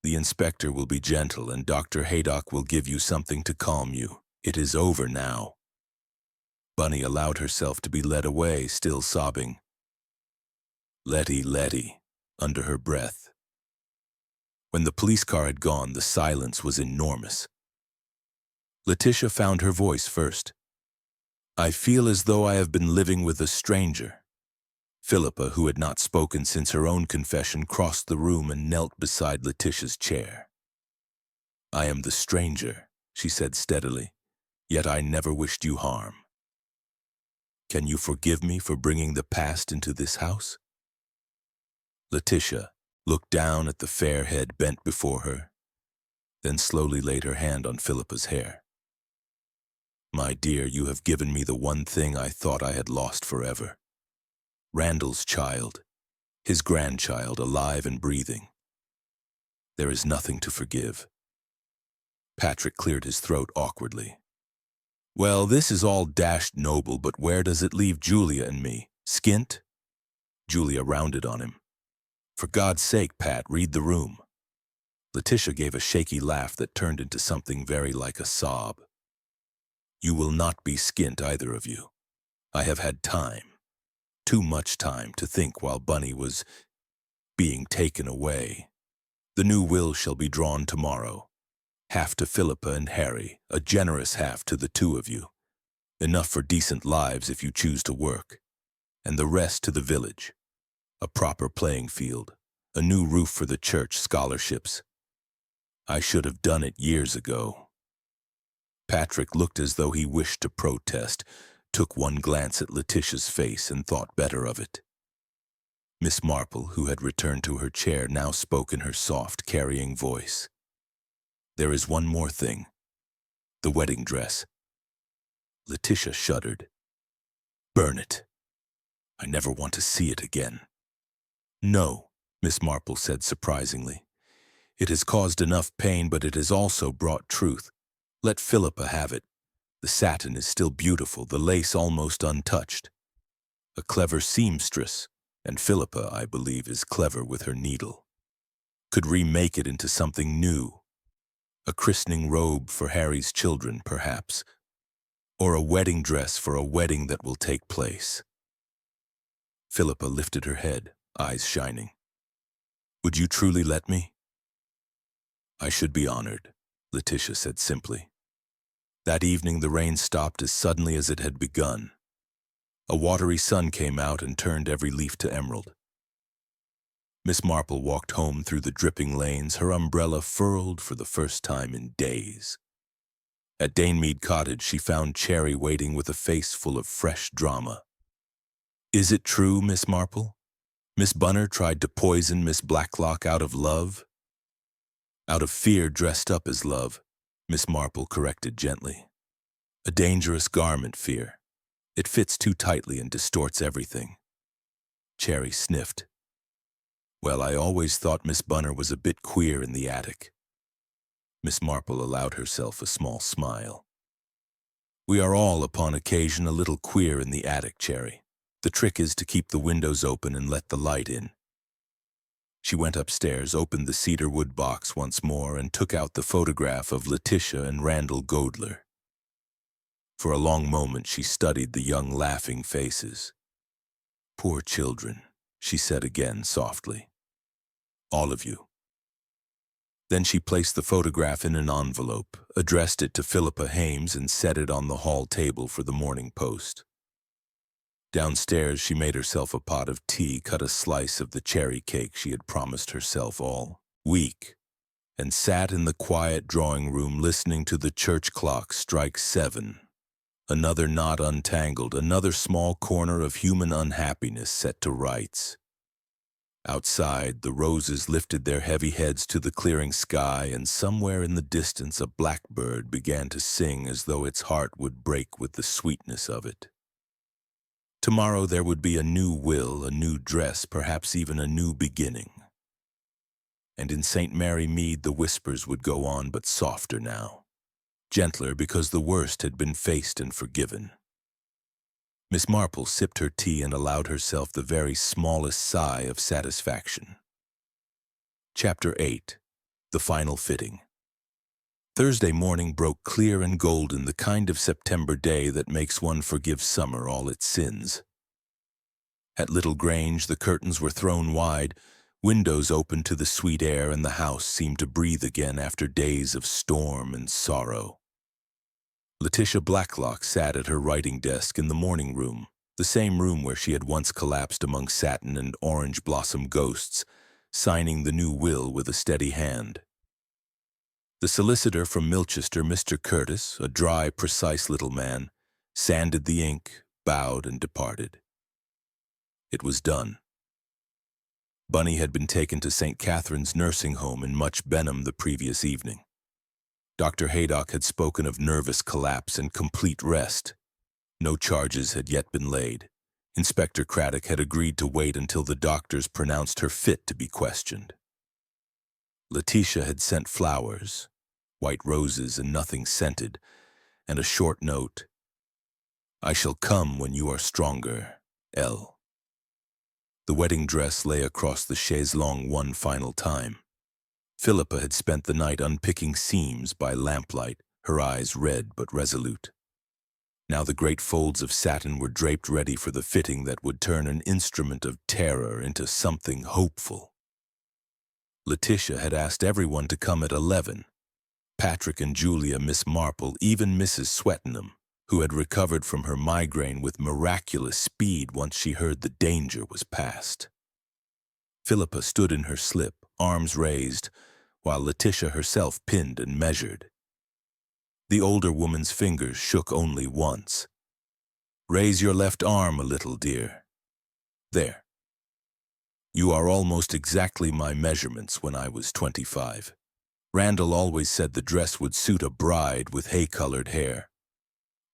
The inspector will be gentle, and Dr. Haydock will give you something to calm you. It is over now. Bunny allowed herself to be led away, still sobbing. Letty, Letty, under her breath. When the police car had gone, the silence was enormous. Letitia found her voice first. I feel as though I have been living with a stranger. Philippa, who had not spoken since her own confession, crossed the room and knelt beside Letitia's chair. I am the stranger, she said steadily, yet I never wished you harm. Can you forgive me for bringing the past into this house? Letitia looked down at the fair head bent before her, then slowly laid her hand on Philippa's hair. My dear, you have given me the one thing I thought I had lost forever. Randall's child, his grandchild, alive and breathing. There is nothing to forgive. Patrick cleared his throat awkwardly. Well, this is all dashed noble, but where does it leave Julia and me? Skint? Julia rounded on him. For God's sake, Pat, read the room. Letitia gave a shaky laugh that turned into something very like a sob. You will not be skint, either of you. I have had time, too much time, to think while Bunny was being taken away. The new will shall be drawn tomorrow. Half to Philippa and Harry, a generous half to the two of you. Enough for decent lives if you choose to work. And the rest to the village. A proper playing field, a new roof for the church scholarships. I should have done it years ago. Patrick looked as though he wished to protest, took one glance at Letitia's face and thought better of it. Miss Marple, who had returned to her chair, now spoke in her soft, carrying voice. There is one more thing. The wedding dress. Letitia shuddered. Burn it. I never want to see it again. No, Miss Marple said surprisingly. It has caused enough pain, but it has also brought truth. Let Philippa have it. The satin is still beautiful, the lace almost untouched. A clever seamstress, and Philippa, I believe, is clever with her needle. Could remake it into something new. A christening robe for Harry's children, perhaps. Or a wedding dress for a wedding that will take place. Philippa lifted her head, eyes shining. Would you truly let me? I should be honored, Letitia said simply. That evening the rain stopped as suddenly as it had begun. A watery sun came out and turned every leaf to emerald. Miss Marple walked home through the dripping lanes, her umbrella furled for the first time in days. At Mead Cottage she found Cherry waiting with a face full of fresh drama. Is it true, Miss Marple? Miss Bunner tried to poison Miss Blacklock out of love? Out of fear dressed up as love, Miss Marple corrected gently. A dangerous garment, fear. It fits too tightly and distorts everything. Cherry sniffed. Well, I always thought Miss Bunner was a bit queer in the attic. Miss Marple allowed herself a small smile. We are all, upon occasion, a little queer in the attic, Cherry. The trick is to keep the windows open and let the light in. She went upstairs, opened the cedar wood box once more, and took out the photograph of Letitia and Randall Godler. For a long moment she studied the young laughing faces. Poor children, she said again softly. All of you. Then she placed the photograph in an envelope, addressed it to Philippa Hames, and set it on the hall table for the morning post. Downstairs she made herself a pot of tea, cut a slice of the cherry cake she had promised herself all week, and sat in the quiet drawing room listening to the church clock strike 7. Another knot untangled, another small corner of human unhappiness set to rights. Outside, the roses lifted their heavy heads to the clearing sky, and somewhere in the distance a blackbird began to sing as though its heart would break with the sweetness of it. Tomorrow there would be a new will, a new dress, perhaps even a new beginning. And in St. Mary Mead the whispers would go on, but softer now. Gentler, because the worst had been faced and forgiven. Miss Marple sipped her tea and allowed herself the very smallest sigh of satisfaction. Chapter 8. The Final Fitting. Thursday morning broke clear and golden, the kind of September day that makes one forgive summer all its sins. At Little Grange the curtains were thrown wide, windows opened to the sweet air, and the house seemed to breathe again after days of storm and sorrow. Letitia Blacklock sat at her writing desk in the morning room, the same room where she had once collapsed among satin and orange blossom ghosts, signing the new will with a steady hand. The solicitor from Milchester, Mr. Curtis, a dry, precise little man, sanded the ink, bowed, and departed. It was done. Bunny had been taken to St. Catherine's nursing home in Much Benham the previous evening. Dr. Haydock had spoken of nervous collapse and complete rest. No charges had yet been laid. Inspector Craddock had agreed to wait until the doctors pronounced her fit to be questioned. Letitia had sent flowers, white roses and nothing scented, and a short note. I shall come when you are stronger, L. The wedding dress lay across the chaise longue one final time. Philippa had spent the night unpicking seams by lamplight, her eyes red but resolute. Now the great folds of satin were draped ready for the fitting that would turn an instrument of terror into something hopeful. Letitia had asked everyone to come at 11. Patrick and Julia, Miss Marple, even Mrs. Swettenham, who had recovered from her migraine with miraculous speed once she heard the danger was past. Philippa stood in her slip, arms raised, while Letitia herself pinned and measured. The older woman's fingers shook only once. "Raise your left arm a little, dear. There. You are almost exactly my measurements when I was 25. Randall always said the dress would suit a bride with hay-colored hair."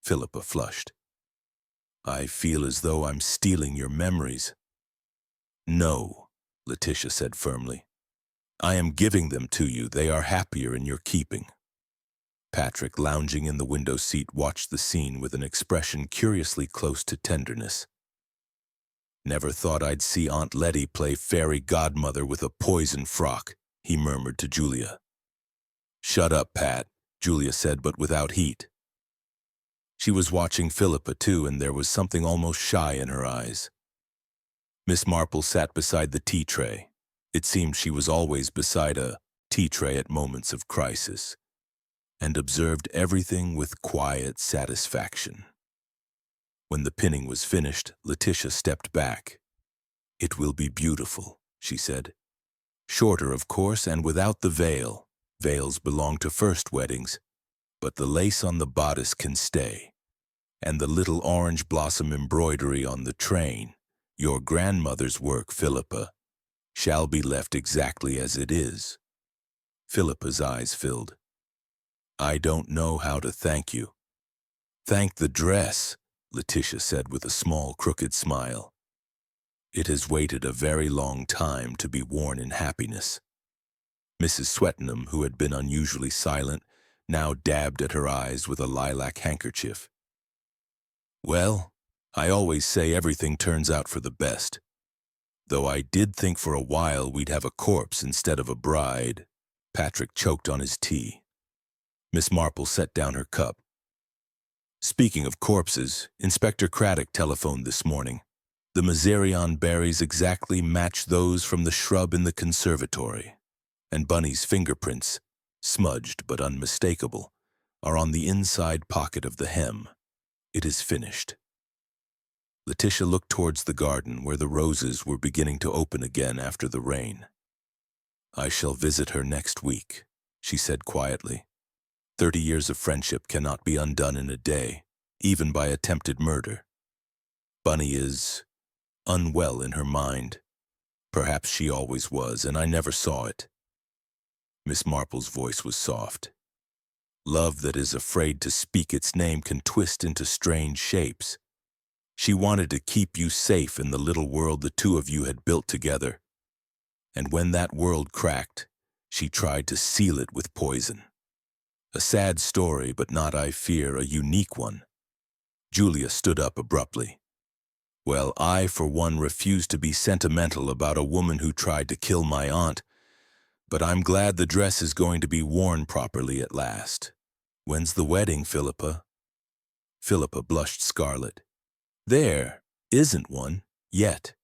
Philippa flushed. "I feel as though I'm stealing your memories." "No," Letitia said firmly. "I am giving them to you. They are happier in your keeping." Patrick, lounging in the window seat, watched the scene with an expression curiously close to tenderness. "Never thought I'd see Aunt Letty play fairy godmother with a poison frock," he murmured to Julia. "Shut up, Pat," Julia said, but without heat. She was watching Philippa too, and there was something almost shy in her eyes. Miss Marple sat beside the tea tray. It seemed she was always beside a tea tray at moments of crisis, and observed everything with quiet satisfaction. When the pinning was finished, Letitia stepped back. "It will be beautiful," she said. "Shorter, of course, and without the veil. Veils belong to first weddings, but the lace on the bodice can stay. And the little orange blossom embroidery on the train, your grandmother's work, Philippa, shall be left exactly as it is." Philippa's eyes filled. "I don't know how to thank you." "Thank the dress," Letitia said with a small, crooked smile. "It has waited a very long time to be worn in happiness." Mrs. Swettenham, who had been unusually silent, now dabbed at her eyes with a lilac handkerchief. "Well, I always say everything turns out for the best. Though I did think for a while we'd have a corpse instead of a bride." Patrick choked on his tea. Miss Marple set down her cup. "Speaking of corpses, Inspector Craddock telephoned this morning. The Mazarion berries exactly match those from the shrub in the conservatory, and Bunny's fingerprints, smudged but unmistakable, are on the inside pocket of the hem. It is finished." Letitia looked towards the garden where the roses were beginning to open again after the rain. "I shall visit her next week," she said quietly. 30 years of friendship cannot be undone in a day, even by attempted murder. Bunny is unwell in her mind. Perhaps she always was, and I never saw it. Miss Marple's voice was soft. "Love that is afraid to speak its name can twist into strange shapes. She wanted to keep you safe in the little world the two of you had built together. And when that world cracked, she tried to seal it with poison. A sad story, but not, I fear, a unique one." Julia stood up abruptly. "Well, I, for one, refuse to be sentimental about a woman who tried to kill my aunt, but I'm glad the dress is going to be worn properly at last. When's the wedding, Philippa?" Philippa blushed scarlet. "There isn't one, yet."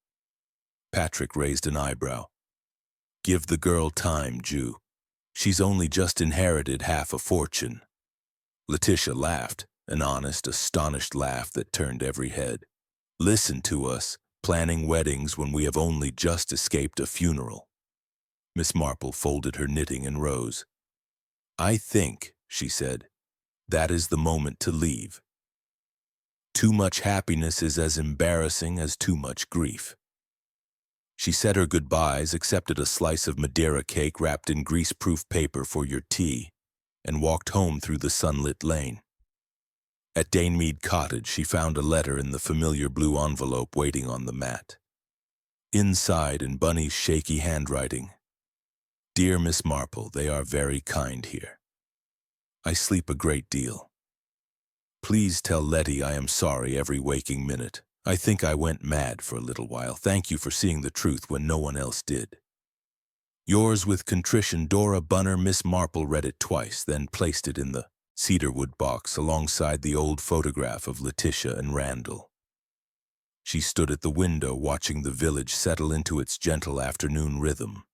Patrick raised an eyebrow. "Give the girl time, Ju. She's only just inherited half a fortune." Letitia laughed, an honest, astonished laugh that turned every head. "Listen to us, planning weddings when we have only just escaped a funeral." Miss Marple folded her knitting and rose. "I think," she said, "that is the moment to leave. Too much happiness is as embarrassing as too much grief." She said her goodbyes, accepted a slice of Madeira cake wrapped in grease-proof paper for your tea, and walked home through the sunlit lane. At Mead Cottage, she found a letter in the familiar blue envelope waiting on the mat. Inside, in Bunny's shaky handwriting, "Dear Miss Marple, they are very kind here. I sleep a great deal. Please tell Letty I am sorry every waking minute. I think I went mad for a little while. Thank you for seeing the truth when no one else did. Yours with contrition, Dora Bunner. Miss Marple read it twice, then placed it in the cedarwood box alongside the old photograph of Letitia and Randall. She stood at the window watching the village settle into its gentle afternoon rhythm.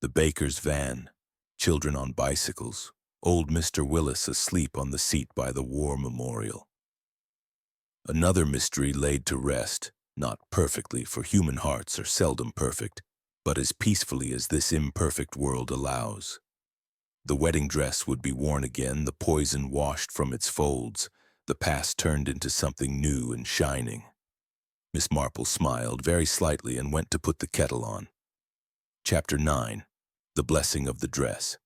The baker's van, children on bicycles, old Mr. Willis asleep on the seat by the war memorial. Another mystery laid to rest, not perfectly, for human hearts are seldom perfect, but as peacefully as this imperfect world allows. The wedding dress would be worn again, the poison washed from its folds, the past turned into something new and shining. Miss Marple smiled very slightly and went to put the kettle on. Chapter 9. The Blessing of the Dress.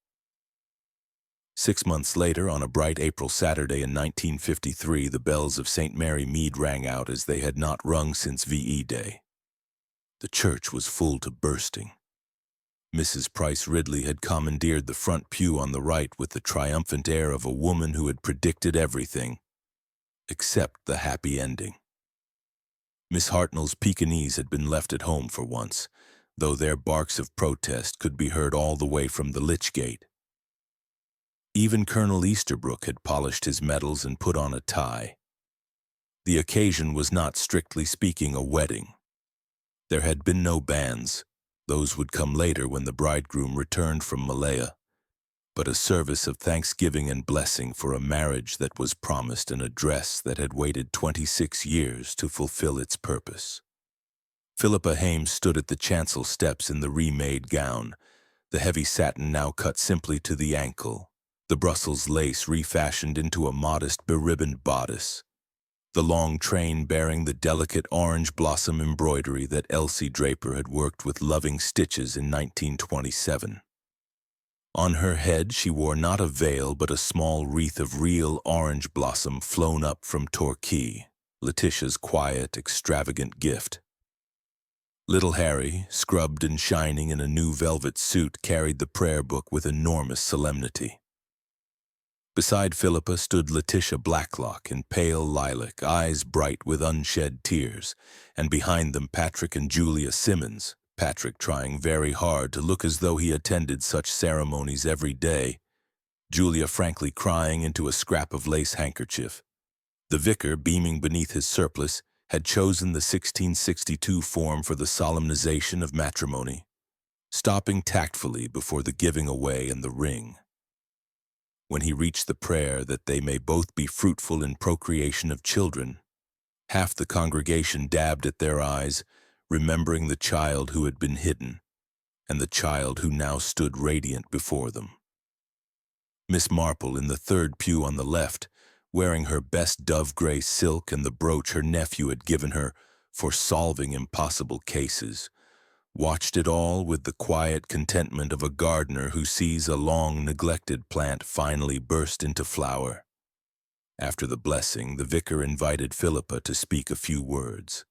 6 months later, on a bright April Saturday in 1953, the bells of St. Mary Mead rang out as they had not rung since VE Day. The church was full to bursting. Mrs. Price Ridley had commandeered the front pew on the right with the triumphant air of a woman who had predicted everything, except the happy ending. Miss Hartnell's Pekingese had been left at home for once, though their barks of protest could be heard all the way from the Lich Gate. Even Colonel Easterbrook had polished his medals and put on a tie. The occasion was not strictly speaking a wedding. There had been no banns. Those would come later when the bridegroom returned from Malaya, but a service of thanksgiving and blessing for a marriage that was promised and a dress that had waited 26 years to fulfill its purpose. Philippa Hames stood at the chancel steps in the remade gown, the heavy satin now cut simply to the ankle, the Brussels lace refashioned into a modest beribboned bodice, the long train bearing the delicate orange blossom embroidery that Elsie Draper had worked with loving stitches in 1927. On her head she wore not a veil but a small wreath of real orange blossom flown up from Torquay, Letitia's quiet, extravagant gift. Little Harry, scrubbed and shining in a new velvet suit, carried the prayer book with enormous solemnity. Beside Philippa stood Letitia Blacklock in pale lilac, eyes bright with unshed tears, and behind them Patrick and Julia Simmons, Patrick trying very hard to look as though he attended such ceremonies every day, Julia frankly crying into a scrap of lace handkerchief. The vicar, beaming beneath his surplice, had chosen the 1662 form for the solemnization of matrimony, stopping tactfully before the giving away and the ring. When he reached the prayer that they may both be fruitful in procreation of children, half the congregation dabbed at their eyes, remembering the child who had been hidden, and the child who now stood radiant before them. Miss Marple, in the third pew on the left, wearing her best dove-gray silk and the brooch her nephew had given her for solving impossible cases, watched it all with the quiet contentment of a gardener who sees a long-neglected plant finally burst into flower. After the blessing, the vicar invited Philippa to speak a few words.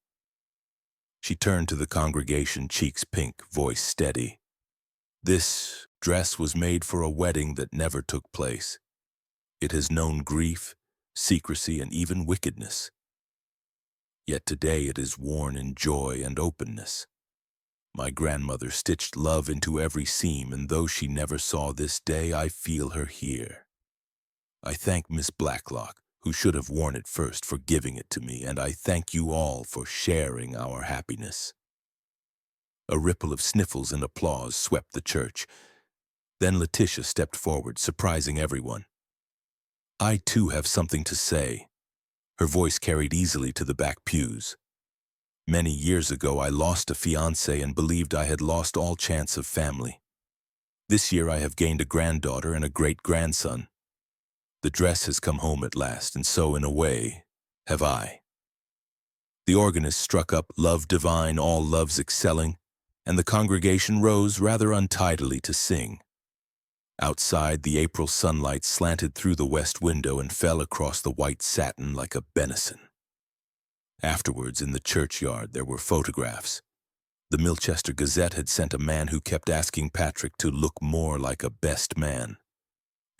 She turned to the congregation, cheeks pink, voice steady. This dress was made for a wedding that never took place. It has known grief, secrecy, and even wickedness. Yet today it is worn in joy and openness. My grandmother stitched love into every seam, and though she never saw this day, I feel her here. I thank Miss Blacklock, who should have worn it first, for giving it to me, and I thank you all for sharing our happiness. A ripple of sniffles and applause swept the church. Then Letitia stepped forward, surprising everyone. I too have something to say. Her voice carried easily to the back pews. Many years ago I lost a fiancé and believed I had lost all chance of family. This year I have gained a granddaughter and a great-grandson. The dress has come home at last, and so, in a way, have I. The organist struck up Love Divine, All Loves Excelling, and the congregation rose rather untidily to sing. Outside, the April sunlight slanted through the west window and fell across the white satin like a benison. Afterwards, in the churchyard, there were photographs. The Milchester Gazette had sent a man who kept asking Patrick to look more like a best man.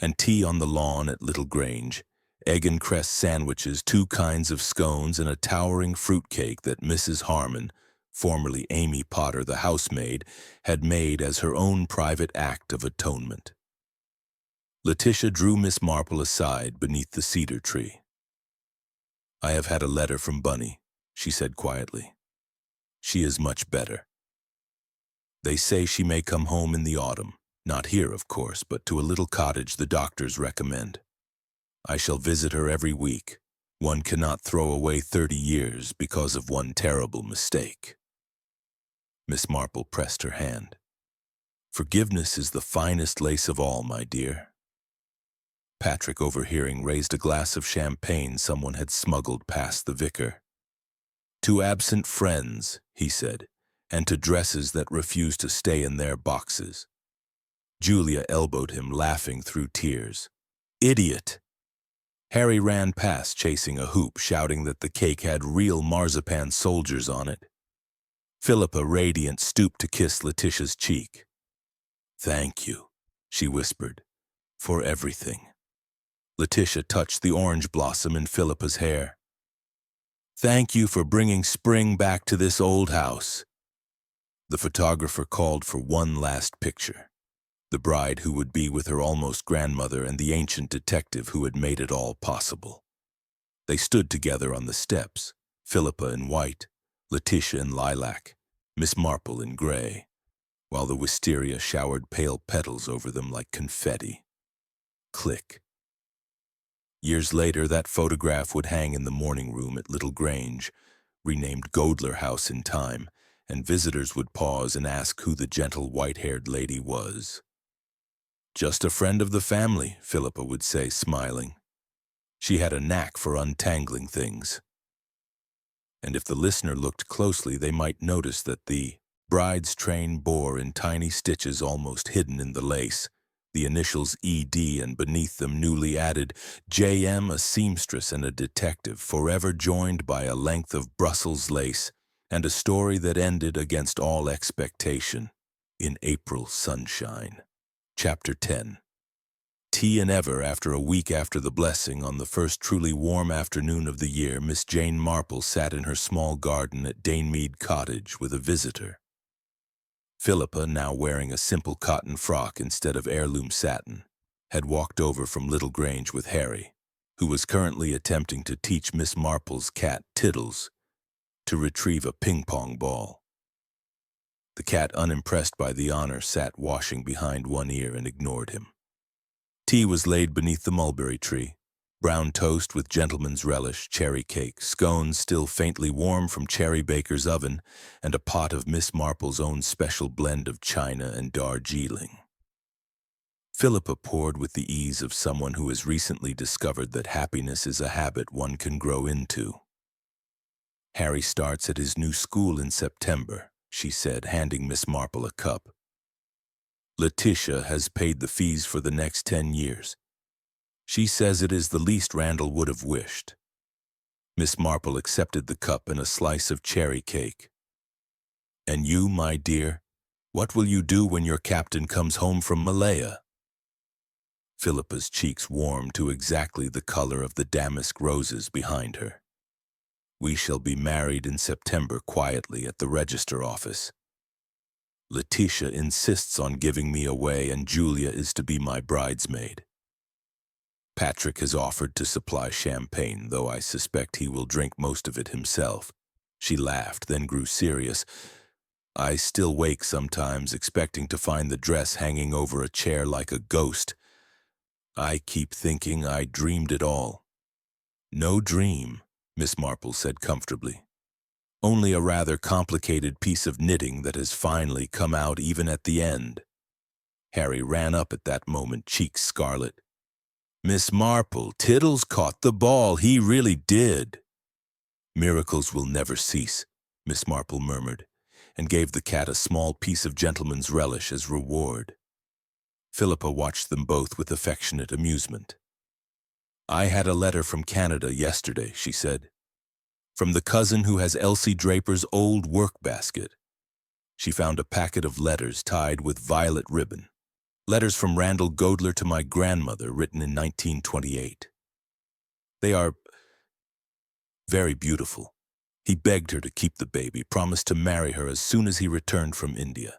And tea on the lawn at Little Grange, egg and cress sandwiches, 2 kinds of scones, and a towering fruitcake that Mrs. Harmon, formerly Amy Potter, the housemaid, had made as her own private act of atonement. Letitia drew Miss Marple aside beneath the cedar tree. "I have had a letter from Bunny," she said quietly. "She is much better. They say she may come home in the autumn, not here, of course, but to a little cottage the doctors recommend. I shall visit her every week. One cannot throw away 30 years because of one terrible mistake." Miss Marple pressed her hand. "Forgiveness is the finest lace of all, my dear." Patrick, overhearing, raised a glass of champagne someone had smuggled past the vicar. "To absent friends," he said, "and to dresses that refuse to stay in their boxes." Julia elbowed him, laughing through tears. "Idiot!" Harry ran past, chasing a hoop, shouting that the cake had real marzipan soldiers on it. Philippa, radiant, stooped to kiss Letitia's cheek. "Thank you," she whispered, "for everything." Letitia touched the orange blossom in Philippa's hair. "Thank you for bringing spring back to this old house." The photographer called for one last picture. The bride who would be with her almost grandmother and the ancient detective who had made it all possible. They stood together on the steps, Philippa in white, Letitia in lilac, Miss Marple in gray, while the wisteria showered pale petals over them like confetti. Click. Years later, that photograph would hang in the morning room at Little Grange, renamed Godler House in time, and visitors would pause and ask who the gentle white-haired lady was. "Just a friend of the family," Philippa would say, smiling. She had a knack for untangling things. And if the listener looked closely, they might notice that the bride's train bore in tiny stitches almost hidden in the lace, the initials ED, and beneath them newly added JM, a seamstress and a detective, forever joined by a length of Brussels lace, and a story that ended against all expectation in April sunshine. Chapter 10. Tea and ever, after a week after the blessing, on the first truly warm afternoon of the year, Miss Jane Marple sat in her small garden at Mead Cottage with a visitor. Philippa, now wearing a simple cotton frock instead of heirloom satin, had walked over from Little Grange with Harry, who was currently attempting to teach Miss Marple's cat, Tiddles, to retrieve a ping-pong ball. The cat, unimpressed by the honor, sat washing behind one ear and ignored him. Tea was laid beneath the mulberry tree, brown toast with gentleman's relish, cherry cake, scones still faintly warm from Cherry Baker's oven, and a pot of Miss Marple's own special blend of China and Darjeeling. Philippa poured with the ease of someone who has recently discovered that happiness is a habit one can grow into. "Harry starts at his new school in September," she said, handing Miss Marple a cup. "Letitia has paid the fees for the next 10 years. She says it is the least Randall would have wished." Miss Marple accepted the cup and a slice of cherry cake. "And you, my dear, what will you do when your captain comes home from Malaya?" Philippa's cheeks warmed to exactly the color of the damask roses behind her. "We shall be married in September quietly at the register office. Letitia insists on giving me away, and Julia is to be my bridesmaid. Patrick has offered to supply champagne, though I suspect he will drink most of it himself." She laughed, then grew serious. "I still wake sometimes, expecting to find the dress hanging over a chair like a ghost. I keep thinking I dreamed it all." "No dream," Miss Marple said comfortably. "Only a rather complicated piece of knitting that has finally come out even at the end." Harry ran up at that moment, cheeks scarlet. "Miss Marple, Tiddles caught the ball. He really did." "Miracles will never cease," Miss Marple murmured, and gave the cat a small piece of gentleman's relish as reward. Philippa watched them both with affectionate amusement. "I had a letter from Canada yesterday," she said. "From the cousin who has Elsie Draper's old work basket." She found a packet of letters tied with violet ribbon. Letters from Randall Godler to my grandmother, written in 1928. They are very beautiful. He begged her to keep the baby, promised to marry her as soon as he returned from India.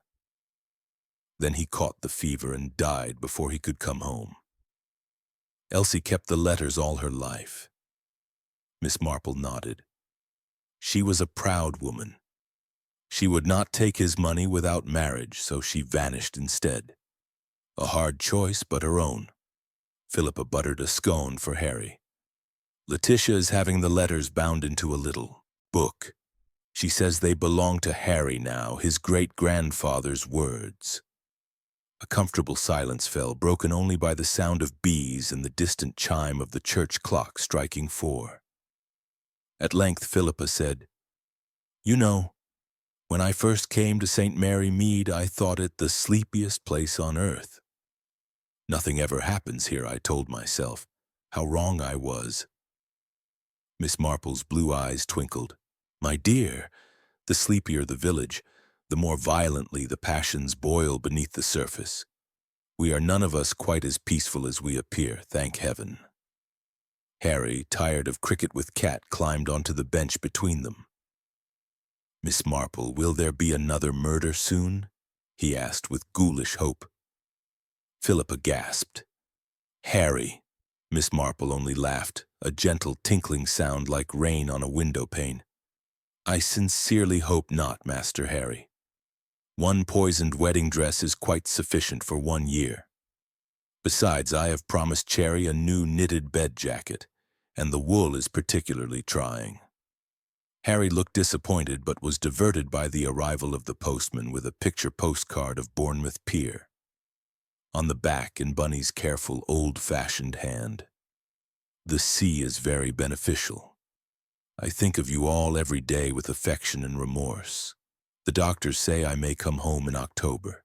Then he caught the fever and died before he could come home. Elsie kept the letters all her life. Miss Marple nodded. She was a proud woman. She would not take his money without marriage, so she vanished instead. A hard choice, but her own. Philippa buttered a scone for Harry. Letitia is having the letters bound into a little book. She says they belong to Harry now, his great-grandfather's words. A comfortable silence fell, broken only by the sound of bees and the distant chime of the church clock striking 4. At length Philippa said, "You know, when I first came to St. Mary Mead, I thought it the sleepiest place on earth. Nothing ever happens here, I told myself. How wrong I was." Miss Marple's blue eyes twinkled. "My dear, the sleepier the village, the more violently the passions boil beneath the surface. We are none of us quite as peaceful as we appear, thank heaven." Harry, tired of cricket with Cat, climbed onto the bench between them. "Miss Marple, will there be another murder soon?" he asked with ghoulish hope. Philippa gasped. "Harry!" Miss Marple only laughed, a gentle tinkling sound like rain on a window pane. "I sincerely hope not, Master Harry. One poisoned wedding dress is quite sufficient for 1 year. Besides, I have promised Cherry a new knitted bed jacket, and the wool is particularly trying." Harry looked disappointed but was diverted by the arrival of the postman with a picture postcard of Bournemouth Pier. On the back, in Bunny's careful, old-fashioned hand, "The sea is very beneficial. I think of you all every day with affection and remorse. The doctors say I may come home in October.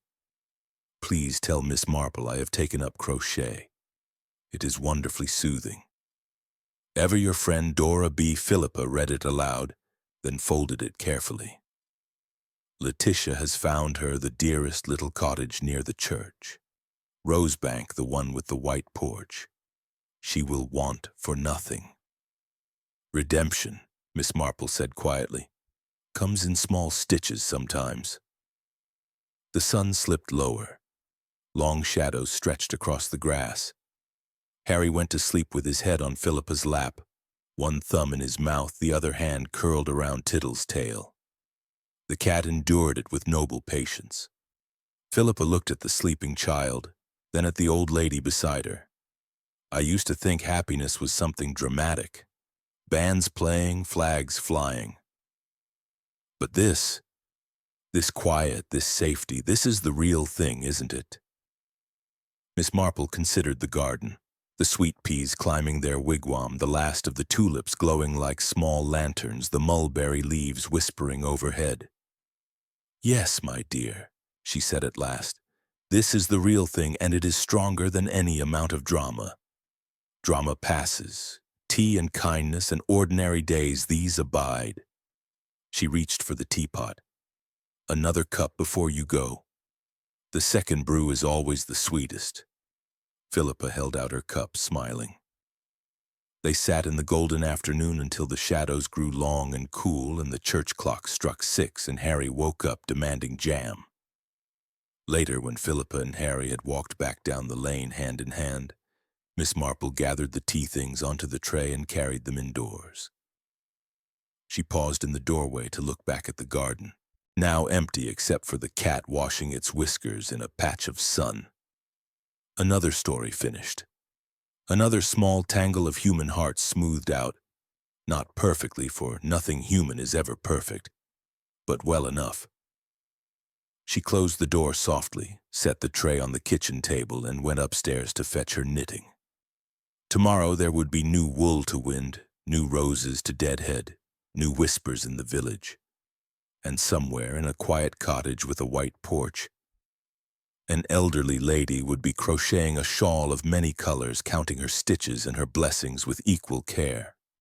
Please tell Miss Marple I have taken up crochet. It is wonderfully soothing. Ever your friend Dora B. Philippa read it aloud, then folded it carefully. Letitia has found her the dearest little cottage near the church. Rosebank, the one with the white porch. She will want for nothing. Redemption," Miss Marple said quietly, "comes in small stitches sometimes." The sun slipped lower. Long shadows stretched across the grass. Harry went to sleep with his head on Philippa's lap, one thumb in his mouth, the other hand curled around Tittle's tail. The cat endured it with noble patience. Philippa looked at the sleeping child, then at the old lady beside her. "I used to think happiness was something dramatic. Bands playing, flags flying. But this quiet, this safety, this is the real thing, isn't it?" Miss Marple considered the garden, the sweet peas climbing their wigwam, the last of the tulips glowing like small lanterns, the mulberry leaves whispering overhead. "Yes, my dear," she said at last, "this is the real thing, and it is stronger than any amount of drama. Drama passes. Tea and kindness and ordinary days, these abide." She reached for the teapot. "Another cup before you go. The second brew is always the sweetest." Philippa held out her cup, smiling. They sat in the golden afternoon until the shadows grew long and cool and the church clock struck 6 and Harry woke up demanding jam. Later, when Philippa and Harry had walked back down the lane hand in hand, Miss Marple gathered the tea things onto the tray and carried them indoors. She paused in the doorway to look back at the garden, now empty except for the cat washing its whiskers in a patch of sun. Another story finished. Another small tangle of human hearts smoothed out, not perfectly, for nothing human is ever perfect, but well enough. She closed the door softly, set the tray on the kitchen table, and went upstairs to fetch her knitting. Tomorrow there would be new wool to wind, new roses to deadhead, new whispers in the village. And somewhere in a quiet cottage with a white porch, an elderly lady would be crocheting a shawl of many colors, counting her stitches and her blessings with equal care.